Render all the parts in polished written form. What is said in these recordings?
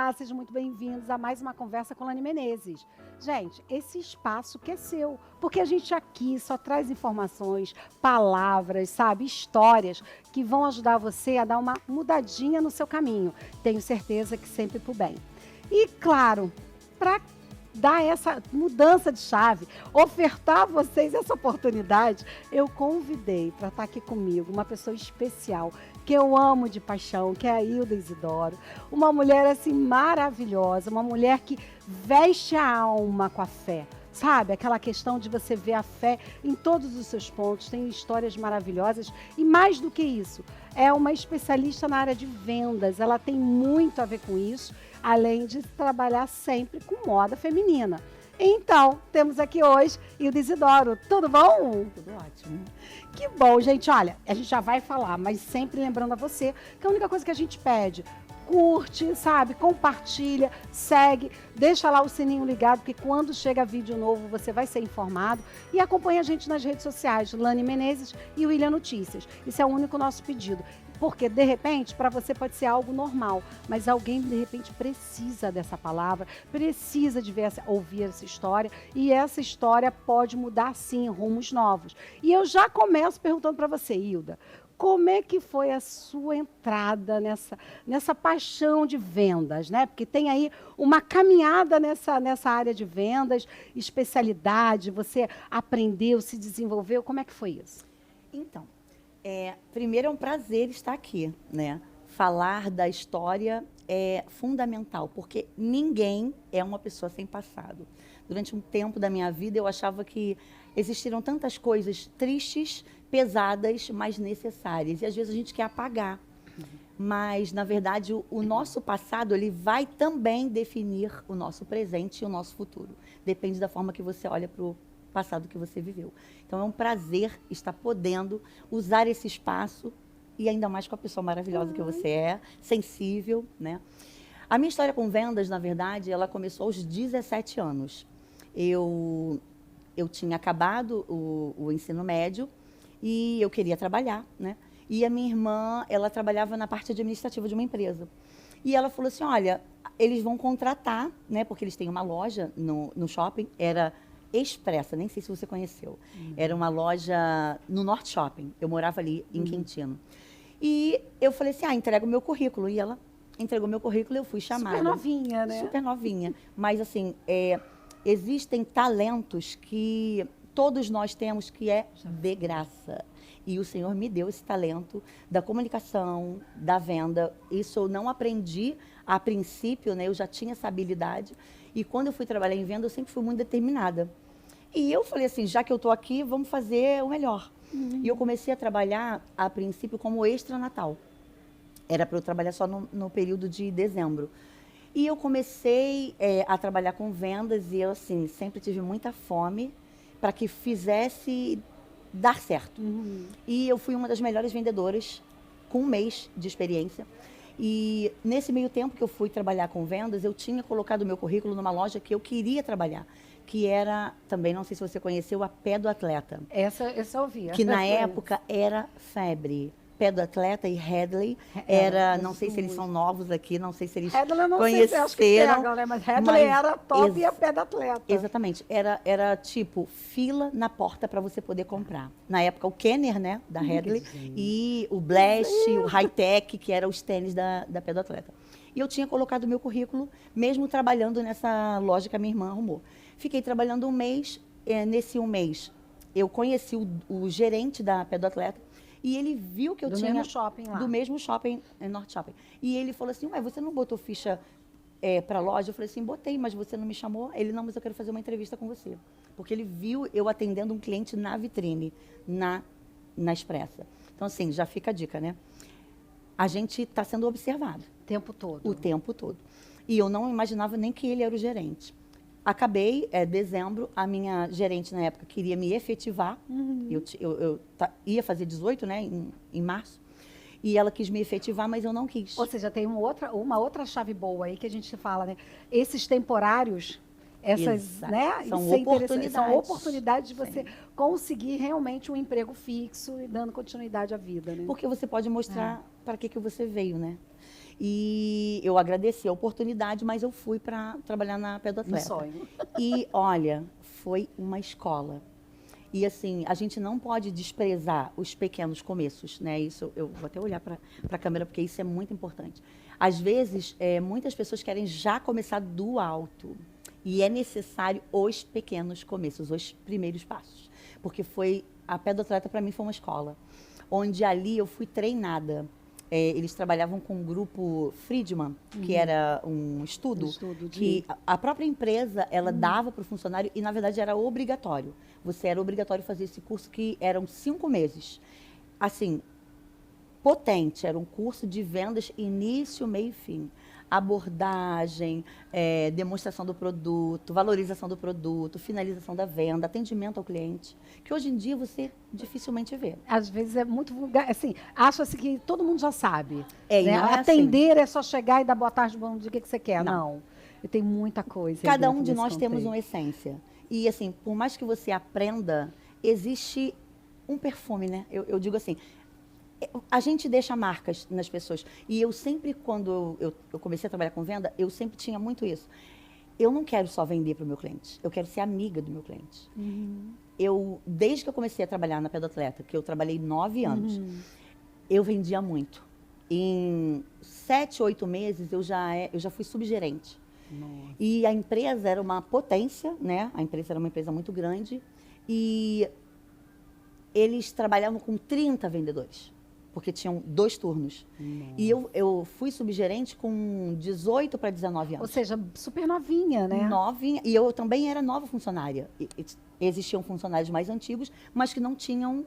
Olá, sejam muito bem-vindos a mais uma conversa com Lani Menezes. Gente, esse espaço que é seu, porque a gente aqui só traz informações, palavras, sabe, histórias que vão ajudar você a dar uma mudadinha no seu caminho. Tenho certeza que sempre pro bem. E claro, para dar essa mudança de chave, ofertar a vocês essa oportunidade, eu convidei para estar aqui comigo uma pessoa especial, que eu amo de paixão, que é a Hilda Isidoro. Uma mulher assim maravilhosa, uma mulher que veste a alma com a fé. Sabe, aquela questão de você ver a fé em todos os seus pontos, tem histórias maravilhosas e mais do que isso, é uma especialista na área de vendas, ela tem muito a ver com isso, além de trabalhar sempre com moda feminina. Então, temos aqui hoje Hilda Isidoro. Tudo bom? Tudo ótimo. Que bom, gente. Olha, a gente já vai falar, mas sempre lembrando a você que a única coisa que a gente pede, curte, sabe? Compartilha, segue, deixa lá o sininho ligado, porque quando chega vídeo novo você vai ser informado. E acompanha a gente nas redes sociais, Lani Menezes e William Notícias. Isso é o único nosso pedido. Porque, de repente, para você pode ser algo normal, mas alguém, de repente, precisa dessa palavra, precisa de ouvir essa história, e essa história pode mudar, sim, rumos novos. E eu já começo perguntando para você, Hilda, como é que foi a sua entrada nessa paixão de vendas, né? Porque tem aí uma caminhada nessa área de vendas, especialidade, você aprendeu, se desenvolveu, como é que foi isso? Então, primeiro é um prazer estar aqui, né? Falar da história é fundamental, porque ninguém é uma pessoa sem passado. Durante um tempo da minha vida, eu achava que existiram tantas coisas tristes, pesadas, mas necessárias. E às vezes a gente quer apagar. Mas, na verdade, o nosso passado ele vai também definir o nosso presente e o nosso futuro. Depende da forma que você olha para o passado que você viveu. Então, é um prazer estar podendo usar esse espaço e ainda mais com a pessoa maravilhosa que você é, sensível, né? A minha história com vendas, na verdade, ela começou aos 17 anos. Eu tinha acabado o ensino médio e eu queria trabalhar, né? E a minha irmã, ela trabalhava na parte administrativa de uma empresa. E ela falou assim, olha, eles vão contratar, né? Porque eles têm uma loja no shopping, era Expressa, nem sei se você conheceu. Era uma loja no Norte Shopping. Eu morava ali em Quintino. E eu falei assim, entrega o meu currículo. E ela entregou meu currículo e eu fui chamada. Super novinha, né? Super novinha. Mas, assim, existem talentos que todos nós temos que é de graça. E o Senhor me deu esse talento da comunicação, da venda. Isso eu não aprendi a princípio, né? Eu já tinha essa habilidade. E quando eu fui trabalhar em venda, eu sempre fui muito determinada. E eu falei assim, já que eu estou aqui, vamos fazer o melhor. E eu comecei a trabalhar, a princípio, como extra natal. Era para eu trabalhar só no período de dezembro. E eu comecei a trabalhar com vendas e eu, assim, sempre tive muita fome para que fizesse dar certo. E eu fui uma das melhores vendedoras com um mês de experiência. E nesse meio tempo que eu fui trabalhar com vendas, eu tinha colocado o meu currículo numa loja que eu queria trabalhar, que era, também não sei se você conheceu, a Pé do Atleta. Essa eu ouvia. Que na época era febre. Pé do Atleta e Headley era, não sei se eles são novos aqui, não sei se eles Headley, eu não conheceram. sei se acho que pegam, né? Mas Headley era top e a Pé do Atleta. Exatamente. Era tipo fila na porta para você poder comprar. Na época o Kenner, né, da Headley, e o Blast, o High Tech, que eram os tênis da Pé do Atleta. E eu tinha colocado o meu currículo, mesmo trabalhando nessa loja que a minha irmã arrumou. Fiquei trabalhando um mês. Nesse um mês, eu conheci o gerente da Pé do Atleta. E ele viu que eu tinha... Do mesmo shopping lá. Do mesmo shopping, Norte Shopping. E ele falou assim, ué, você não botou ficha para a loja? Eu falei assim, botei, mas você não me chamou? Ele, não, mas eu quero fazer uma entrevista com você. Porque ele viu eu atendendo um cliente na vitrine, na Expressa. Então, assim, já fica a dica, né? A gente está sendo observado. O tempo todo. O tempo todo. E eu não imaginava nem que ele era o gerente. Acabei, dezembro, a minha gerente na época queria me efetivar. Eu ia fazer 18, né, em março. E ela quis me efetivar, mas eu não quis. Ou seja, tem uma outra chave boa aí que a gente fala, né? Esses temporários, essas, né? São Isso é interessante. oportunidades. São oportunidades de você Sim. conseguir realmente um emprego fixo e dando continuidade à vida, né? Porque você pode mostrar para que você veio, né? E eu agradeci a oportunidade, mas eu fui para trabalhar na Pé do Um Atleta. sonho. E, olha, foi uma escola. E, assim, a gente não pode desprezar os pequenos começos, né? Isso, eu vou até olhar para a câmera, porque isso é muito importante. Às vezes, muitas pessoas querem já começar do alto. E é necessário os pequenos começos, os primeiros passos. Porque a Pé do Atleta, para mim, foi uma escola. Onde ali eu fui treinada. Eles trabalhavam com o grupo Friedman, que era um estudo, que a própria empresa ela dava para o funcionário e, na verdade, era obrigatório. Você era obrigatório fazer esse curso, que eram 5 meses. Assim, potente, era um curso de vendas início, meio e fim. Abordagem, demonstração do produto, valorização do produto, finalização da venda, atendimento ao cliente, que hoje em dia você dificilmente vê. Às vezes é muito vulgar, assim, acha-se que todo mundo já sabe. E Né? não é Atender é só chegar e dar boa tarde, bom dia, o que você quer. Não. Não. E tem muita coisa. Cada um de nós temos uma essência. E, assim, por mais que você aprenda, existe um perfume, né? Eu digo assim, a gente deixa marcas nas pessoas. E eu sempre, quando eu comecei a trabalhar com venda, eu sempre tinha muito isso. Eu não quero só vender para o meu cliente, eu quero ser amiga do meu cliente. Desde que eu comecei a trabalhar na Pé do Atleta, que eu trabalhei 9 anos, eu vendia muito. Em 7, 8 meses, eu já fui subgerente. Nossa. E a empresa era uma potência, né? A empresa era uma empresa muito grande. E eles trabalhavam com 30 vendedores, porque tinham 2 turnos. Nossa. E eu fui subgerente com 18 para 19 anos. Ou seja, super novinha, né? Novinha. E eu também era nova funcionária. Existiam funcionários mais antigos, mas que não tinham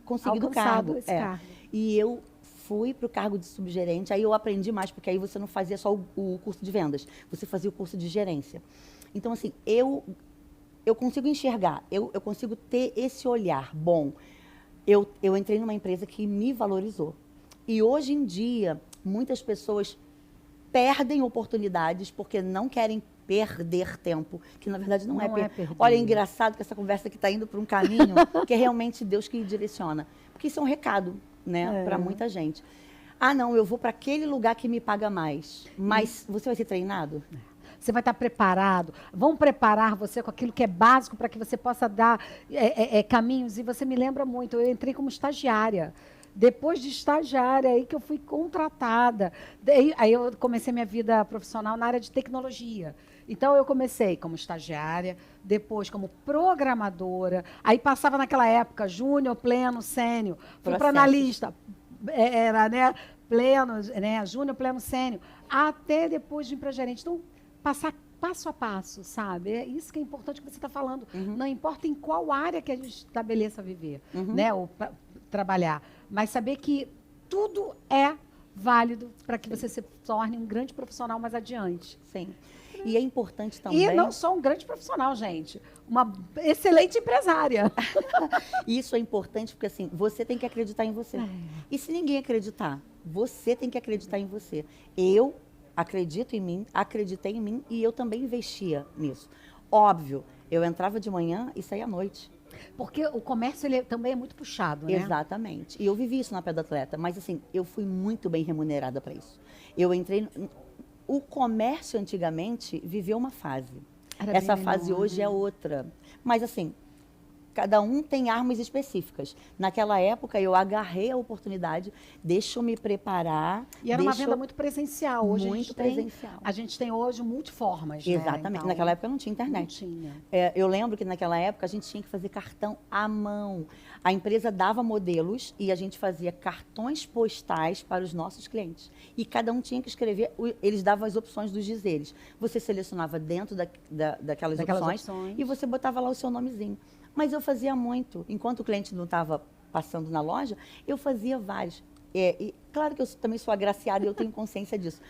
conseguido Alcançado esse cargo. cargo. E eu fui para o cargo de subgerente, aí eu aprendi mais, porque aí você não fazia só o curso de vendas, você fazia o curso de gerência. Então, assim, eu consigo enxergar, eu consigo ter esse olhar bom. Eu entrei numa empresa que me valorizou. E hoje em dia, muitas pessoas perdem oportunidades porque não querem perder tempo, que na verdade não é perder. Olha, é engraçado que essa conversa aqui está indo por um caminho que é realmente Deus que direciona. Porque isso é um recado, né, para muita gente. Ah, não, eu vou para aquele lugar que me paga mais. Mas você vai ser treinado? Você vai estar preparado. Vão preparar você com aquilo que é básico para que você possa dar caminhos. E você me lembra muito, eu entrei como estagiária. Depois de estagiária, aí que eu fui contratada. Aí eu comecei minha vida profissional na área de tecnologia. Então, eu comecei como estagiária, depois como programadora. Aí passava naquela época, júnior, pleno, sênior. Fui para analista. Era, né, pleno, né, júnior, pleno, sênior. Até depois de ir para gerente. Então, passar passo a passo, sabe? É isso que é importante que você está falando. Não importa em qual área que a gente estabeleça viver, né, ou trabalhar. Mas saber que tudo é válido para que você se torne um grande profissional mais adiante. Sim. E é importante também... E não só um grande profissional, gente. Uma excelente empresária. Isso é importante porque, assim, você tem que acreditar em você. E se ninguém acreditar, você tem que acreditar em você. Eu acredito em mim, acreditei em mim e eu também investia nisso. Óbvio, eu entrava de manhã e saía à noite. Porque o comércio ele também é muito puxado, né? Exatamente. E eu vivi isso na Pé do Atleta, mas assim, eu fui muito bem remunerada para isso. Eu entrei... O comércio antigamente viveu uma fase. Essa fase hoje é outra. Mas assim, cada um tem armas específicas. Naquela época, eu agarrei a oportunidade, deixa eu me preparar. E era uma venda muito presencial. Hoje muito presencial. A gente tem hoje multiformas. Exatamente. Né? Então, naquela época não tinha internet. Não tinha. Eu lembro que naquela época a gente tinha que fazer cartão à mão. A empresa dava modelos e a gente fazia cartões postais para os nossos clientes. E cada um tinha que escrever, eles davam as opções dos dizeres. Você selecionava dentro daquelas opções e você botava lá o seu nomezinho. Mas eu fazia muito. Enquanto o cliente não estava passando na loja, eu fazia vários. E claro que eu também sou agraciada e eu tenho consciência disso.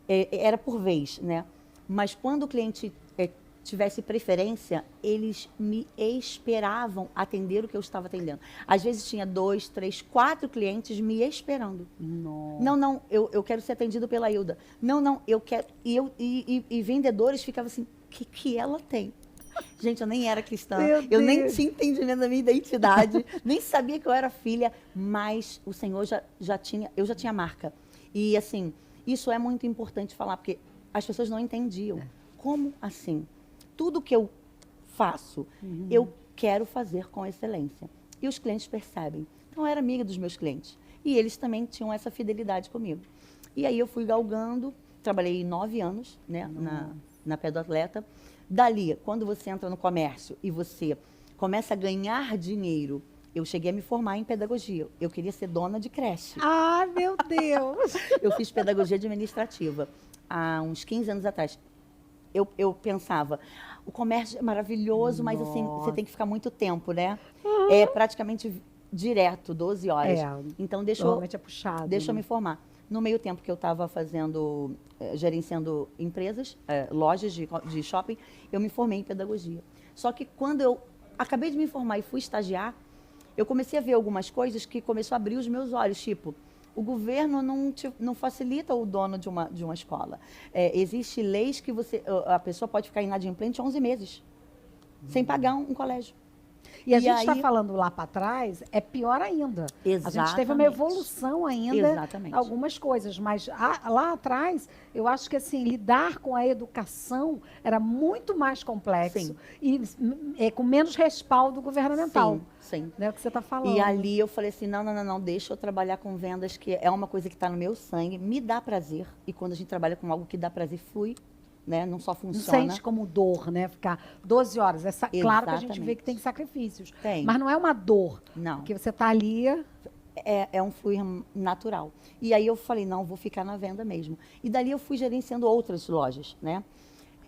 Era por vez, né? Mas quando o cliente tivesse preferência, eles me esperavam atender o que eu estava atendendo. Às vezes tinha 2, 3, 4 clientes me esperando. Nossa. Não, eu quero ser atendido pela Hilda. Não, eu quero... E vendedores ficavam assim, que ela tem? Gente, eu nem era cristã, Meu eu nem Deus. tinha entendimento da minha identidade, nem sabia que eu era filha, mas o Senhor eu já tinha marca. E assim, isso é muito importante falar, porque as pessoas não entendiam. Como assim? Tudo que eu faço, eu quero fazer com excelência. E os clientes percebem. Então, eu era amiga dos meus clientes. E eles também tinham essa fidelidade comigo. E aí eu fui galgando, trabalhei 9 anos, né, na Pé do Atleta. Dali, quando você entra no comércio e você começa a ganhar dinheiro, eu cheguei a me formar em pedagogia. Eu queria ser dona de creche. Ah, meu Deus! Eu fiz pedagogia administrativa há uns 15 anos atrás. Eu pensava, o comércio é maravilhoso, mas assim, você tem que ficar muito tempo, né? É praticamente direto, 12 horas. É, Então, normalmente é puxado. deixa eu né? me formar. No meio tempo que eu estava gerenciando empresas, lojas de shopping, eu me formei em pedagogia. Só que quando eu acabei de me formar e fui estagiar, eu comecei a ver algumas coisas que começou a abrir os meus olhos, tipo, o governo não facilita o dono de uma escola. Existem leis que a pessoa pode ficar inadimplente 11 meses, sem pagar um colégio. E a gente está aí- falando lá para trás, é pior ainda. A gente teve uma Exatamente. evolução ainda, Exatamente. algumas coisas, mas lá atrás, eu acho que assim, lidar com a educação era muito mais complexo Sim. e com menos respaldo governamental. Sim. Né, o que você está falando. E ali eu falei assim, não, deixa eu trabalhar com vendas, que é uma coisa que está no meu sangue, me dá prazer. E quando a gente trabalha com algo que dá prazer, flui, né? Não só Não funciona. sente como dor, né? Ficar 12 horas. Claro que a gente vê Exatamente. que tem sacrifícios. Tem. Mas não é uma dor. Não. Porque você está ali. É um fluir natural. E aí eu falei, não, vou ficar na venda mesmo. E dali eu fui gerenciando outras lojas, né?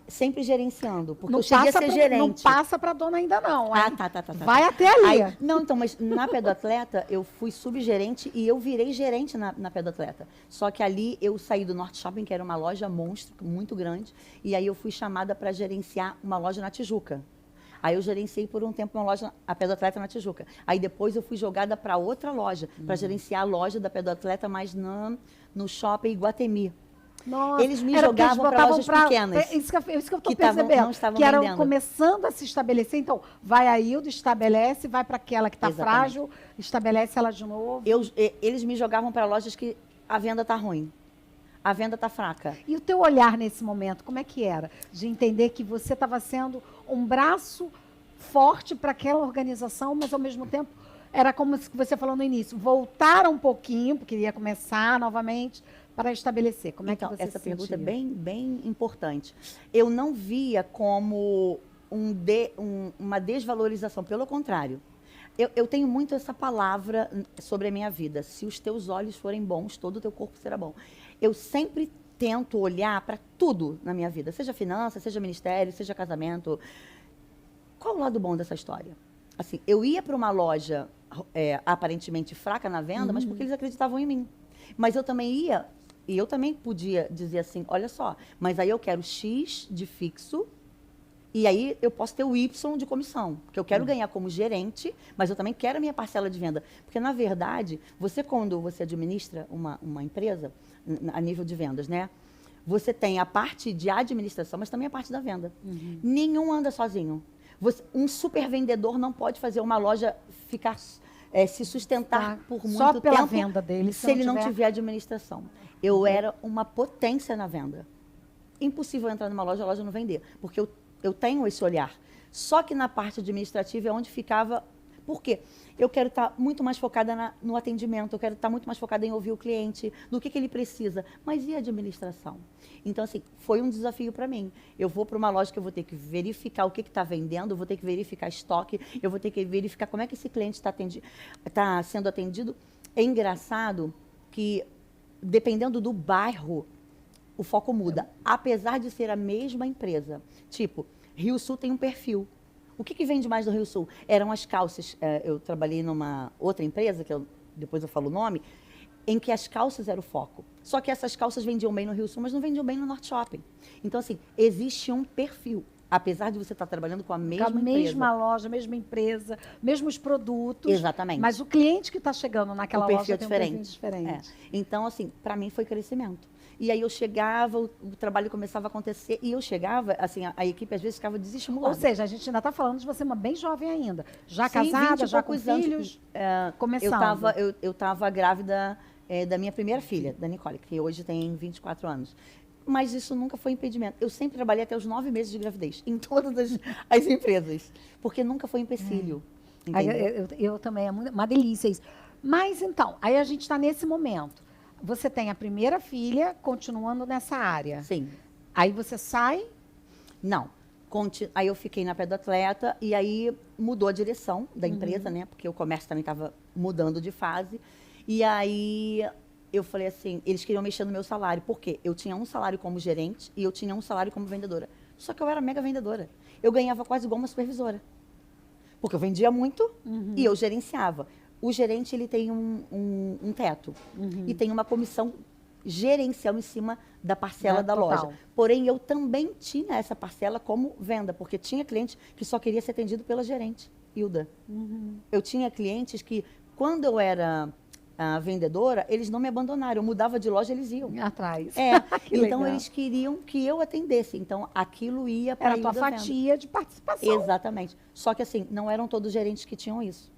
Sempre gerenciando, porque eu cheguei a ser gerente. Não passa para dona ainda não. Ah, hein? tá. Vai até ali. Aí, não, então, mas na Pé do Atleta, eu fui subgerente e eu virei gerente na Pé do Atleta. Só que ali eu saí do Norte Shopping, que era uma loja monstro, muito grande, e aí eu fui chamada para gerenciar uma loja na Tijuca. Aí eu gerenciei por um tempo uma loja, a Pé do Atleta na Tijuca. Aí depois eu fui jogada para outra loja, para gerenciar a loja da Pé do Atleta, mas no shopping Iguatemi. Nossa, Eles me era o que eles jogavam para botavam lojas pequenas. Isso que eu estou que percebendo. não estavam que eram vendendo. começando a se estabelecer. Então, vai a Hilda, estabelece, vai para aquela que está Exatamente. frágil, estabelece ela de novo. Eles me jogavam para lojas que a venda tá ruim. A venda tá fraca. E o teu olhar nesse momento, como é que era? De entender que você estava sendo um braço forte para aquela organização, mas ao mesmo tempo era como você falou no início, voltar um pouquinho, porque ia começar novamente, para estabelecer. Como Então, é que você essa se pergunta é sentia? bem importante. Eu não via como uma desvalorização, pelo contrário. Eu tenho muito essa palavra sobre a minha vida. Se os teus olhos forem bons, todo o teu corpo será bom. Eu sempre tento olhar para tudo na minha vida, seja finanças, seja ministério, seja casamento. Qual o lado bom dessa história? Assim, eu ia para uma loja aparentemente fraca na venda, mas porque eles acreditavam em mim. Mas eu também ia, e eu também podia dizer assim, olha só, mas aí eu quero X de fixo, e aí eu posso ter o Y de comissão, porque eu quero ganhar como gerente, mas eu também quero a minha parcela de venda. Porque, na verdade, quando você administra uma empresa, a nível de vendas, né? Você tem a parte de administração, mas também a parte da venda. Nenhum anda sozinho. Um super vendedor não pode fazer uma loja ficar se sustentar por muito Só pela tempo venda dele, se ele não tiver administração. Eu era uma potência na venda. Impossível entrar numa loja, a loja não vender, porque eu tenho esse olhar. Só que na parte administrativa é onde ficava... Por quê? Eu quero estar muito mais focada no atendimento, eu quero estar muito mais focada em ouvir o cliente, do que ele precisa. Mas e a administração? Então, assim, foi um desafio para mim. Eu vou para uma loja que eu vou ter que verificar o que está vendendo, eu vou ter que verificar estoque, eu vou ter que verificar como é que esse cliente está sendo atendido. É engraçado que, dependendo do bairro, o foco muda. Apesar de ser a mesma empresa. Tipo, Rio Sul tem um perfil. O que vende mais no Rio Sul? Eram as calças. Eu trabalhei numa outra empresa, depois eu falo o nome, em que as calças eram o foco. Só que essas calças vendiam bem no Rio Sul, mas não vendiam bem no Norte Shopping. Então, assim, existe um perfil. Apesar de você estar trabalhando com a Com mesma a empresa. mesma loja, mesma empresa, mesmos produtos. Exatamente. Mas o cliente que está chegando naquela O perfil loja é tem um perfil diferente. diferente. Então, assim, para mim foi crescimento. E aí eu chegava, o trabalho começava a acontecer, e eu chegava, assim, a equipe às vezes ficava desestimulada. Ou seja, a gente ainda está falando de você uma bem jovem ainda. Já Sim, 20 casada, e já com poucos anos. filhos, Eu começando. estava grávida da minha primeira filha, da Nicole, que hoje tem 24 anos. Mas isso nunca foi impedimento. Eu sempre trabalhei até os 9 meses de gravidez, em todas as empresas. Porque nunca foi empecilho. Aí Entendeu? eu também, é uma delícia isso. Mas então, aí a gente está nesse momento. Você tem a primeira filha continuando nessa área. Sim. Aí você sai. Não. Aí eu fiquei na Pedoatleta e aí mudou a direção da empresa, né? Porque o comércio também estava mudando de fase. E aí eu falei assim, eles queriam mexer no meu salário. Por quê? Eu tinha um salário como gerente e eu tinha um salário como vendedora. Só que eu era mega vendedora. Eu ganhava quase igual uma supervisora. Porque eu vendia muito e eu gerenciava. O gerente, ele tem um teto. E tem uma comissão gerencial em cima da parcela da Total. loja. Porém, eu também tinha essa parcela como venda, porque tinha cliente que só queria ser atendido pela gerente, Hilda. Eu tinha clientes que, quando eu era vendedora, eles não me abandonaram. Eu mudava de loja, eles iam. Atrás. Que Então, legal. eles queriam que eu atendesse. Então, aquilo ia para Era a tua fatia de participação. Exatamente. Só que assim, não eram todos os gerentes que tinham isso.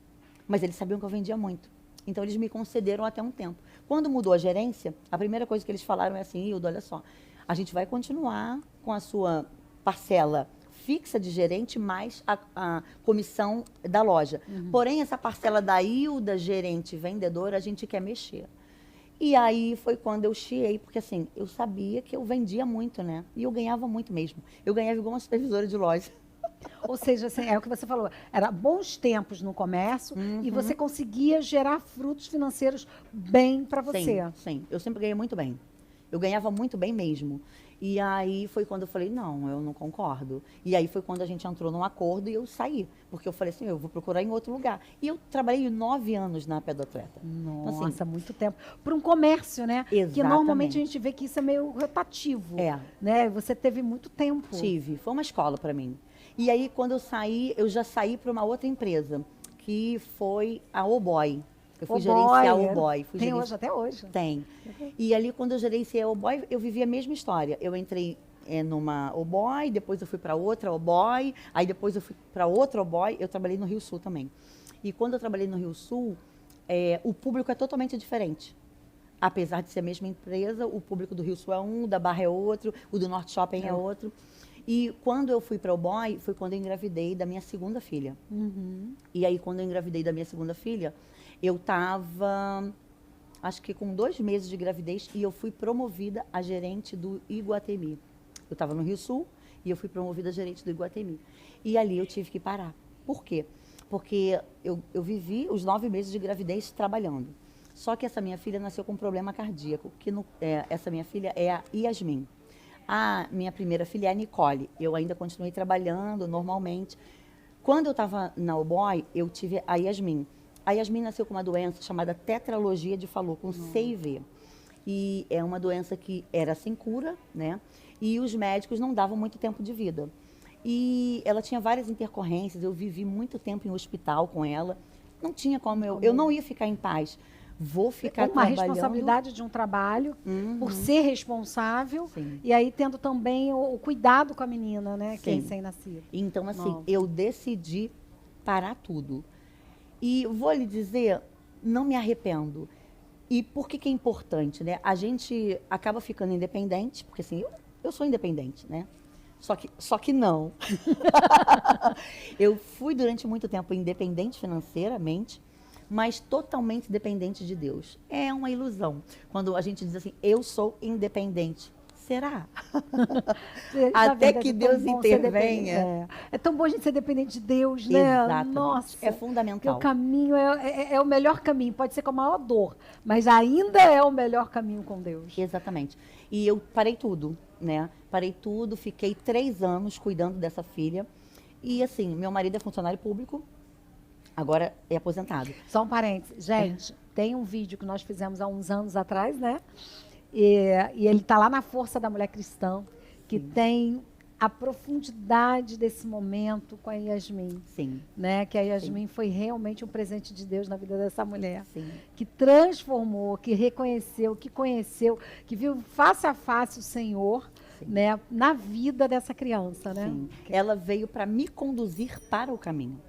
Mas eles sabiam que eu vendia muito. Então, eles me concederam até um tempo. Quando mudou a gerência, a primeira coisa que eles falaram é assim, Hilda, olha só, a gente vai continuar com a sua parcela fixa de gerente mais a comissão da loja. Porém, essa parcela da Hilda, gerente, vendedora, a gente quer mexer. E aí foi quando eu chiei, porque assim, eu sabia que eu vendia muito, né? E eu ganhava muito mesmo. Eu ganhava igual uma supervisora de loja. Ou seja, assim, é o que você falou, era bons tempos no comércio e você conseguia gerar frutos financeiros bem para você. Sim. Eu sempre ganhei muito bem. Eu ganhava muito bem mesmo. E aí foi quando eu falei, não, eu não concordo. E aí foi quando a gente entrou num acordo e eu saí. Porque eu falei assim, eu vou procurar em outro lugar. E eu trabalhei 9 anos na Pedoatleta. Nossa, Então, assim, muito tempo. Para um comércio, né? Que Exatamente. normalmente a gente vê que isso é meio rotativo. Né? Você teve muito tempo. Tive. Foi uma escola para mim. E aí, quando eu saí, eu já saí para uma outra empresa, que foi a Oboy. Eu fui gerenciar o Oboy. Tem hoje, até hoje. Tem. E ali, quando eu gerenciei a Oboy, eu vivi a mesma história. Eu entrei numa Oboy, depois eu fui para outra Oboy, aí depois eu fui para outra Oboy. Eu trabalhei no Rio Sul também. E quando eu trabalhei no Rio Sul, o público é totalmente diferente. Apesar de ser a mesma empresa, o público do Rio Sul é um, o da Barra é outro, o do Norte Shopping é outro. E quando eu fui para o Boy, foi quando eu engravidei da minha segunda filha. E aí, quando eu engravidei da minha segunda filha, eu estava, acho que com 2 meses de gravidez, e eu fui promovida a gerente do Iguatemi. Eu estava no Rio Sul e eu fui promovida a gerente do Iguatemi. E ali eu tive que parar. Por quê? Porque eu vivi os 9 meses de gravidez trabalhando. Só que essa minha filha nasceu com um problema cardíaco, que essa minha filha é a Yasmin. A minha primeira filha é a Nicole. Eu ainda continuei trabalhando normalmente. Quando eu estava na Oboy, eu tive a Yasmin. A Yasmin nasceu com uma doença chamada tetralogia de Fallot, com C e V. E é uma doença que era sem cura, né? E os médicos não davam muito tempo de vida. E ela tinha várias intercorrências, eu vivi muito tempo em hospital com ela. Não tinha como eu não ia ficar em paz. Vou ficar uma trabalhando. responsabilidade de um trabalho, por ser responsável, Sim. e aí tendo também o cuidado com a menina, né? Que é Sim. recém-nascido. Então, assim, Nossa. eu decidi parar tudo. E vou lhe dizer, não me arrependo. E por que é importante, né? A gente acaba ficando independente, porque assim, eu sou independente, né? Só que não. Eu fui durante muito tempo independente financeiramente, mas totalmente dependente de Deus. É uma ilusão. Quando a gente diz assim, eu sou independente. Será? Até que Deus intervenha. É tão bom a gente ser dependente de Deus, né? Exatamente. Nossa. É fundamental. Porque o caminho é o melhor caminho. Pode ser com a maior dor, mas ainda é o melhor caminho com Deus. Exatamente. E eu parei tudo, né? Parei tudo, fiquei 3 anos cuidando dessa filha. E assim, meu marido é funcionário público, agora é aposentado. Só um parênteses. Gente, tem um vídeo que nós fizemos há uns anos atrás, né? E ele está lá na Força da Mulher Cristã, que tem a profundidade desse momento com a Yasmin, Sim, né? Que a Yasmin foi realmente um presente de Deus na vida dessa mulher, sim. que transformou, que reconheceu, que conheceu, que viu face a face o Senhor, Sim. né? Na vida dessa criança, né? Sim. Ela veio para me conduzir para o caminho,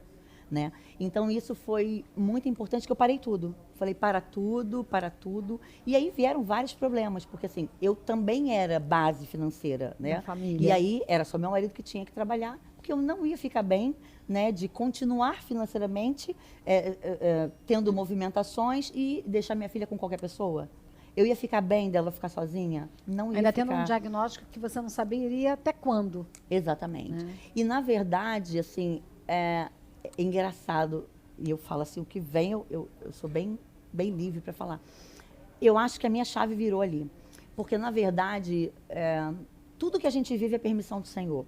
né? Então isso foi muito importante, que eu parei tudo. Falei para tudo, para tudo. E aí vieram vários problemas, porque assim, eu também era base financeira, né? Da família. E aí era só meu marido que tinha que trabalhar, porque eu não ia ficar bem, né, de continuar financeiramente tendo movimentações e deixar minha filha com qualquer pessoa. Eu ia ficar bem dela ficar sozinha? Não ia Ainda ficar. tendo um diagnóstico que você não saberia até quando. Exatamente. Né? E, na verdade, assim, é engraçado, e eu falo assim, o que vem, eu sou bem livre para falar. Eu acho que a minha chave virou ali. Porque, na verdade, tudo que a gente vive é permissão do Senhor.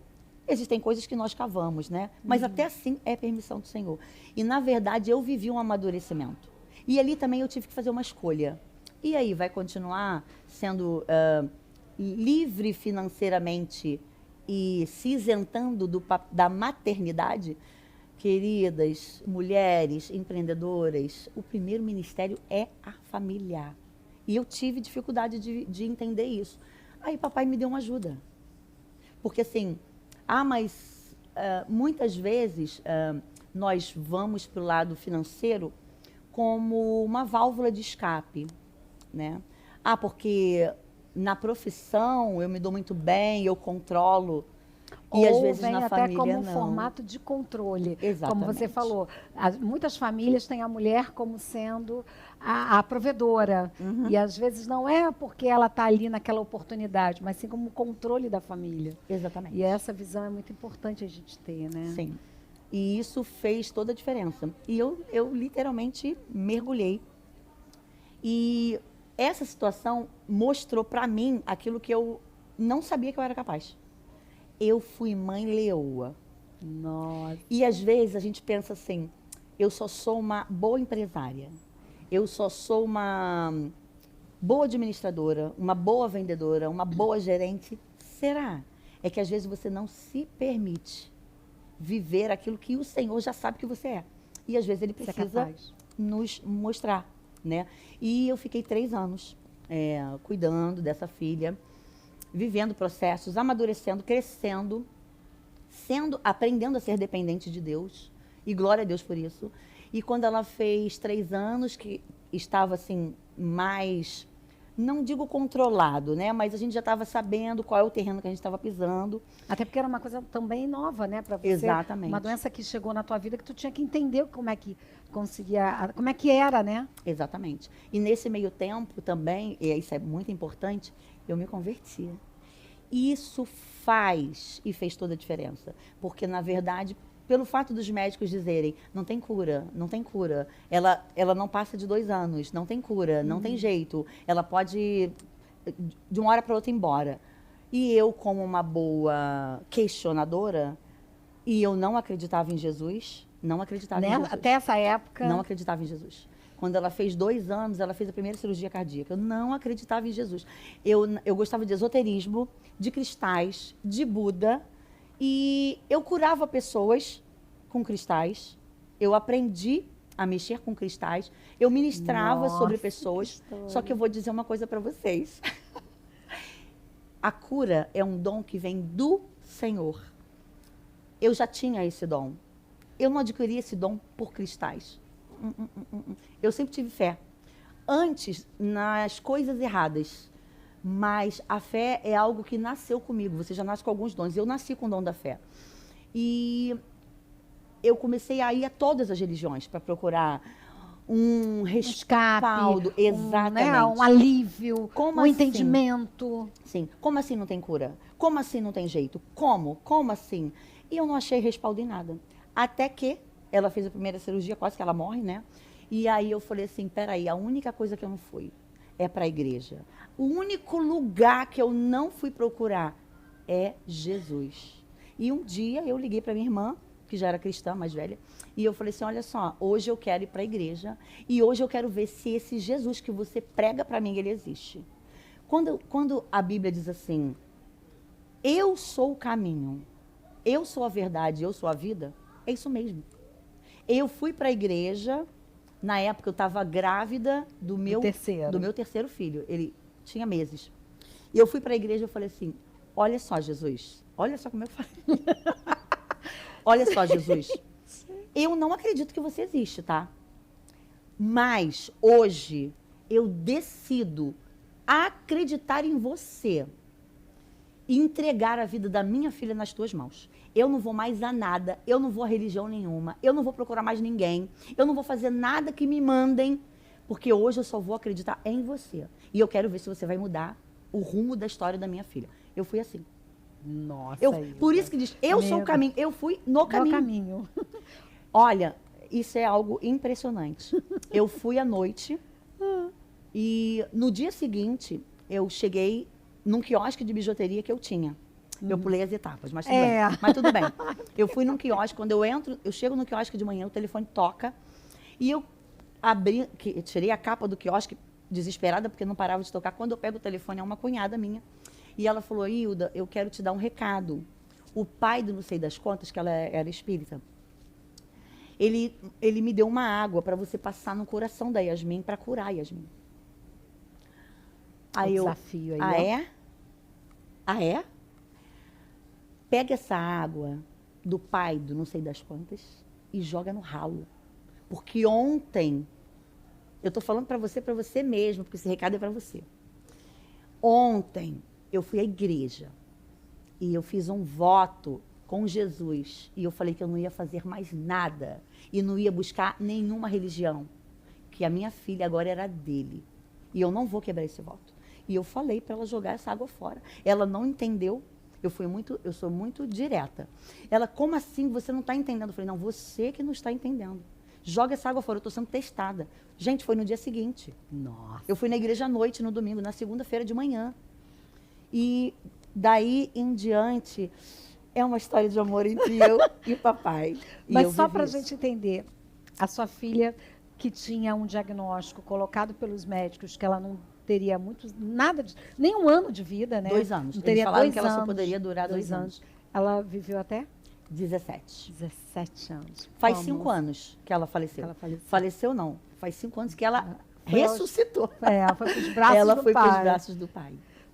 Existem coisas que nós cavamos, né? Mas até assim é permissão do Senhor. E, na verdade, eu vivi um amadurecimento. E ali também eu tive que fazer uma escolha. E aí, vai continuar sendo livre financeiramente e se isentando da maternidade? Queridas mulheres empreendedoras, o primeiro ministério é a família. E eu tive dificuldade de entender isso. Aí papai me deu uma ajuda. Porque assim, mas muitas vezes nós vamos para o lado financeiro como uma válvula de escape, né? Porque na profissão eu me dou muito bem, eu controlo. E às vezes vem na até família como não. formato de controle. Exatamente. Como você falou, muitas famílias têm a mulher como sendo a provedora. Uhum. E às vezes não é porque ela está ali naquela oportunidade, mas sim como controle da família. Exatamente. E essa visão é muito importante a gente ter, né? Sim. E isso fez toda a diferença. E eu literalmente mergulhei. E essa situação mostrou para mim aquilo que eu não sabia que eu era capaz. Eu fui mãe leoa. Nossa. E às vezes a gente pensa assim, eu só sou uma boa empresária. Eu só sou uma boa administradora, uma boa vendedora, uma boa gerente. Será? É que às vezes você não se permite viver aquilo que o Senhor já sabe que você é. E às vezes Ele precisa nos mostrar, né? E eu fiquei 3 anos cuidando dessa filha, vivendo processos, amadurecendo, crescendo, aprendendo a ser dependente de Deus. E glória a Deus por isso. E quando ela fez 3 anos, que estava assim, mais, não digo controlado, né? Mas a gente já estava sabendo qual é o terreno que a gente estava pisando. Até porque era uma coisa também nova, né, para você. Exatamente. Uma doença que chegou na tua vida que tu tinha que entender como é que conseguia, como é que era, né? Exatamente. E nesse meio tempo também, e isso é muito importante, eu me convertia. Isso fez toda a diferença. Porque, na verdade, pelo fato dos médicos dizerem, não tem cura, não tem cura. Ela não passa de 2 anos, não tem cura, não tem jeito. Ela pode, de uma hora para outra, ir embora. E eu, como uma boa questionadora, e eu não acreditava em Jesus, não acreditava em Jesus. Até essa época. Não acreditava em Jesus. Quando ela fez 2 anos, ela fez a primeira cirurgia cardíaca. Eu não acreditava em Jesus. Eu gostava de esoterismo, de cristais, de Buda. E eu curava pessoas com cristais. Eu aprendi a mexer com cristais. Eu ministrava sobre pessoas. Só que eu vou dizer uma coisa para vocês. A cura é um dom que vem do Senhor. Eu já tinha esse dom. Eu não adquiri esse dom por cristais. Eu sempre tive fé. Antes, nas coisas erradas. Mas a fé é algo que nasceu comigo. Você já nasce com alguns dons. Eu nasci com o dom da fé. E eu comecei a ir a todas as religiões para procurar um respaldo. Exatamente. Um alívio, Como um assim? entendimento. Sim. Como assim não tem cura? Como assim não tem jeito? Como? Como assim? E eu não achei respaldo em nada. Até que ela fez a primeira cirurgia, quase que ela morre, né? E aí eu falei assim, peraí, a única coisa que eu não fui é para a igreja. O único lugar que eu não fui procurar é Jesus. E um dia eu liguei para minha irmã, que já era cristã, mais velha, e eu falei assim, olha só, hoje eu quero ir para a igreja e hoje eu quero ver se esse Jesus que você prega para mim, ele existe. Quando a Bíblia diz assim, eu sou o caminho, eu sou a verdade, eu sou a vida, é isso mesmo. Eu fui para a igreja, na época eu estava grávida do meu terceiro filho, ele tinha meses. E eu fui para a igreja e eu falei assim, olha só, Jesus, olha só como eu falei. Olha só, Jesus, eu não acredito que você existe, tá? Mas hoje eu decido acreditar em você e entregar a vida da minha filha nas tuas mãos. Eu não vou mais a nada, eu não vou a religião nenhuma, eu não vou procurar mais ninguém, eu não vou fazer nada que me mandem, porque hoje eu só vou acreditar em você. E eu quero ver se você vai mudar o rumo da história da minha filha. Eu fui assim. Nossa, por isso que diz, eu sou o caminho, eu fui no caminho. Olha, isso é algo impressionante. Eu fui à noite e no dia seguinte eu cheguei num quiosque de bijuteria que eu tinha. Eu pulei as etapas, mas tudo bem. Mas tudo bem. Eu fui num quiosque, quando eu chego no quiosque de manhã, o telefone toca e eu tirei a capa do quiosque desesperada porque não parava de tocar. Quando eu pego o telefone, é uma cunhada minha. E ela falou, Hilda, eu quero te dar um recado. O pai do não sei das quantas, que ela era espírita, ele me deu uma água para você passar no coração da Yasmin, para curar a Yasmin. Aí desafio aí, Ah, é? Pega essa água do pai do não sei das quantas e joga no ralo. Porque ontem, eu estou falando para você mesmo, porque esse recado é para você. Ontem, eu fui à igreja e eu fiz um voto com Jesus e eu falei que eu não ia fazer mais nada e não ia buscar nenhuma religião, que a minha filha agora era dele e eu não vou quebrar esse voto. E eu falei para ela jogar essa água fora. Ela não entendeu. Eu sou muito direta. Ela, como assim você não está entendendo? Eu falei, não, você que não está entendendo. Joga essa água fora, eu estou sendo testada. Gente, foi no dia seguinte. Nossa. Eu fui na igreja à noite, no domingo, na segunda-feira de manhã. E daí em diante, é uma história de amor entre eu e o papai. Mas só para a gente entender, a sua filha que tinha um diagnóstico colocado pelos médicos, que ela não teria nem um ano de vida, né? 2 anos. Não teria. Eles falaram 2 que ela anos, só poderia durar 2 anos. Ela viveu até? 17. 17 anos. Faz 5 anos que ela faleceu. Faleceu não. Faz 5 anos que ela ressuscitou. Ela foi para os braços do pai. Ela foi para os braços do pai.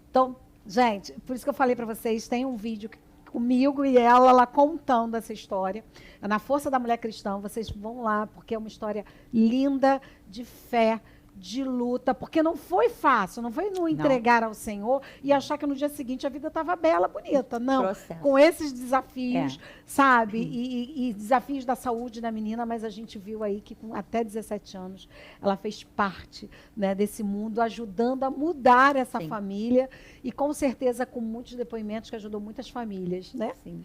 Então, gente, por isso que eu falei para vocês, tem um vídeo comigo e ela contando essa história. Na Força da Mulher Cristã, vocês vão lá, porque é uma história linda, de fé, de luta, porque não foi fácil, não foi entregar ao Senhor e achar que no dia seguinte a vida estava bela, bonita, não. Processo. Com esses desafios, sabe? E desafios da saúde da menina, mas a gente viu aí que com até 17 anos ela fez parte, né, desse mundo, ajudando a mudar essa família e com certeza com muitos depoimentos que ajudou muitas famílias, né? Sim.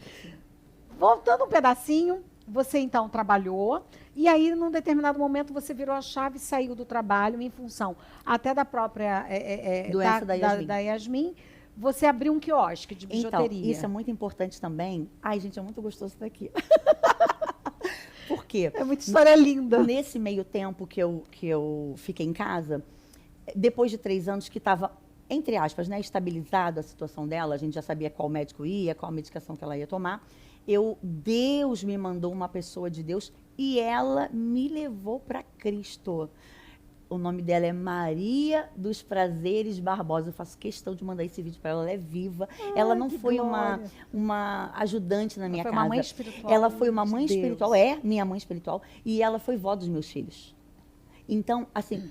Voltando um pedacinho, você então trabalhou e aí num determinado momento você virou a chave e saiu do trabalho em função até da própria doença da Yasmin. Você abriu um quiosque de bijuteria. Então, isso é muito importante também. Ai, gente, é muito gostoso isso daqui. Por quê? É muita história linda. Nesse meio tempo que eu fiquei em casa, depois de 3 anos que estava, entre aspas, né, estabilizada a situação dela, a gente já sabia qual médico ia, qual medicação que ela ia tomar. Deus me mandou uma pessoa de Deus e ela me levou para Cristo. O nome dela é Maria dos Prazeres Barbosa. Eu faço questão de mandar esse vídeo para ela. Ela é viva. Ela não foi uma ajudante na minha casa. Ela foi uma mãe espiritual. Ela foi uma mãe espiritual. É minha mãe espiritual. E ela foi vó dos meus filhos. Então, assim,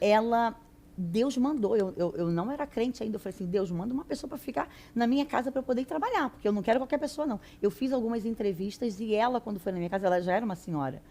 Deus mandou. Eu não era crente ainda. Eu falei assim, Deus, manda uma pessoa para ficar na minha casa para eu poder ir trabalhar. Porque eu não quero qualquer pessoa, não. Eu fiz algumas entrevistas e ela, quando foi na minha casa, ela já era uma senhora.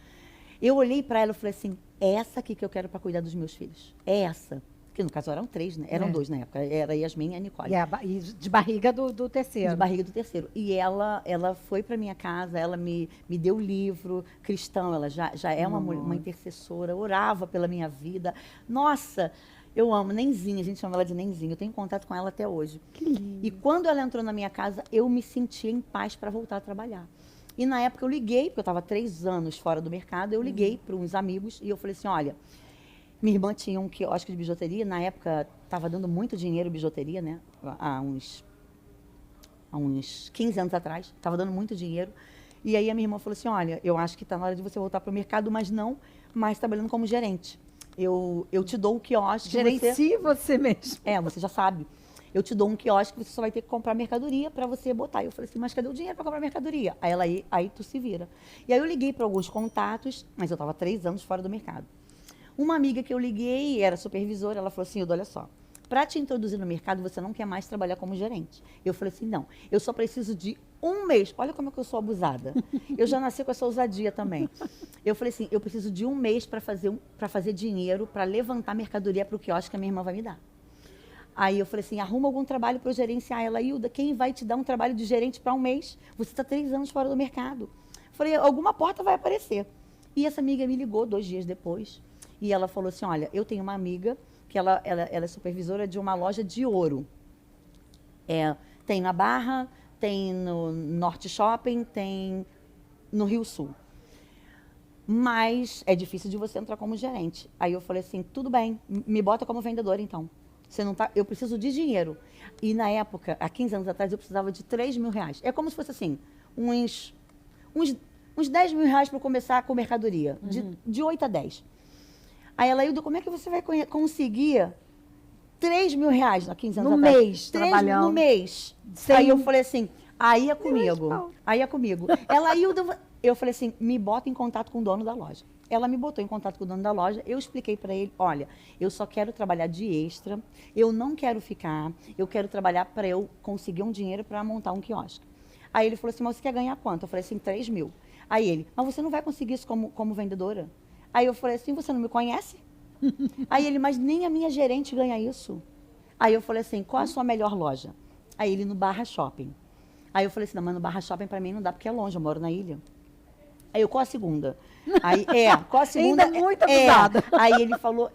Eu olhei para ela e falei assim, é essa aqui que eu quero para cuidar dos meus filhos. É essa. Que no caso eram 3, né? Eram 2 na época. Era a Yasmin e a Nicole. E de barriga do terceiro. De barriga do terceiro. E ela foi para minha casa, ela me deu livro cristão. Ela já é uma intercessora, orava pela minha vida. Nossa, eu amo. Nenzinha, a gente chama ela de Nenzinha. Eu tenho contato com ela até hoje. Que lindo. E quando ela entrou na minha casa, eu me sentia em paz para voltar a trabalhar. E na época eu liguei, porque eu estava 3 anos fora do mercado, eu liguei para uns amigos e eu falei assim, olha, minha irmã tinha um quiosque de bijuteria, na época estava dando muito dinheiro bijuteria, né? Há uns há uns 15 anos atrás, estava dando muito dinheiro. E aí a minha irmã falou assim, olha, eu acho que está na hora de você voltar para o mercado, mas não mais trabalhando como gerente. Eu te dou o quiosque. Gerencie você mesmo. Você já sabe. Eu te dou um quiosque, você só vai ter que comprar mercadoria para você botar. Eu falei assim, mas cadê o dinheiro para comprar mercadoria? Aí ela, aí tu se vira. E aí eu liguei para alguns contatos, mas eu estava 3 anos fora do mercado. Uma amiga que eu liguei, era supervisora, ela falou assim, olha só, para te introduzir no mercado, você não quer mais trabalhar como gerente. Eu falei assim, não, eu só preciso de 1 mês. Olha como é que eu sou abusada. Eu já nasci com essa ousadia também. Eu falei assim, eu preciso de 1 mês para fazer dinheiro, para levantar mercadoria para o quiosque que a minha irmã vai me dar. Aí eu falei assim, arruma algum trabalho para eu gerenciar. Ela, Hilda, quem vai te dar um trabalho de gerente para 1 mês? Você está 3 anos fora do mercado. Eu falei, alguma porta vai aparecer. E essa amiga me ligou 2 dias depois. E ela falou assim, olha, eu tenho uma amiga que ela é supervisora de uma loja de ouro. Tem na Barra, tem no Norte Shopping, tem no Rio Sul. Mas é difícil de você entrar como gerente. Aí eu falei assim, tudo bem, me bota como vendedora então. Você não tá, eu preciso de dinheiro. E na época, há 15 anos atrás, eu precisava de 3 mil reais. É como se fosse assim, uns 10 mil reais para começar com mercadoria, de 8 a 10. Aí ela, Hilda, como é que você vai conseguir 3 mil reais há 15 anos no atrás? Mês, 3 trabalhando. No mês. Sem... Aí eu falei assim, aí é comigo. Aí é comigo. Ela, Hilda, eu falei assim, me bota em contato com o dono da loja. Ela me botou em contato com o dono da loja, eu expliquei para ele, olha, eu só quero trabalhar de extra, eu não quero ficar, eu quero trabalhar para eu conseguir um dinheiro para montar um quiosque. Aí ele falou assim, mas você quer ganhar quanto? Eu falei assim, 3 mil. Aí ele, mas você não vai conseguir isso como vendedora? Aí eu falei assim, você não me conhece? Aí ele, mas nem a minha gerente ganha isso. Aí eu falei assim, qual a sua melhor loja? Aí ele, no Barra Shopping. Aí eu falei assim, não, mas no Barra Shopping para mim não dá, porque é longe, eu moro na ilha. Aí eu, qual a segunda? Aí, qual a segunda? Ainda muito abusada. Aí ele falou,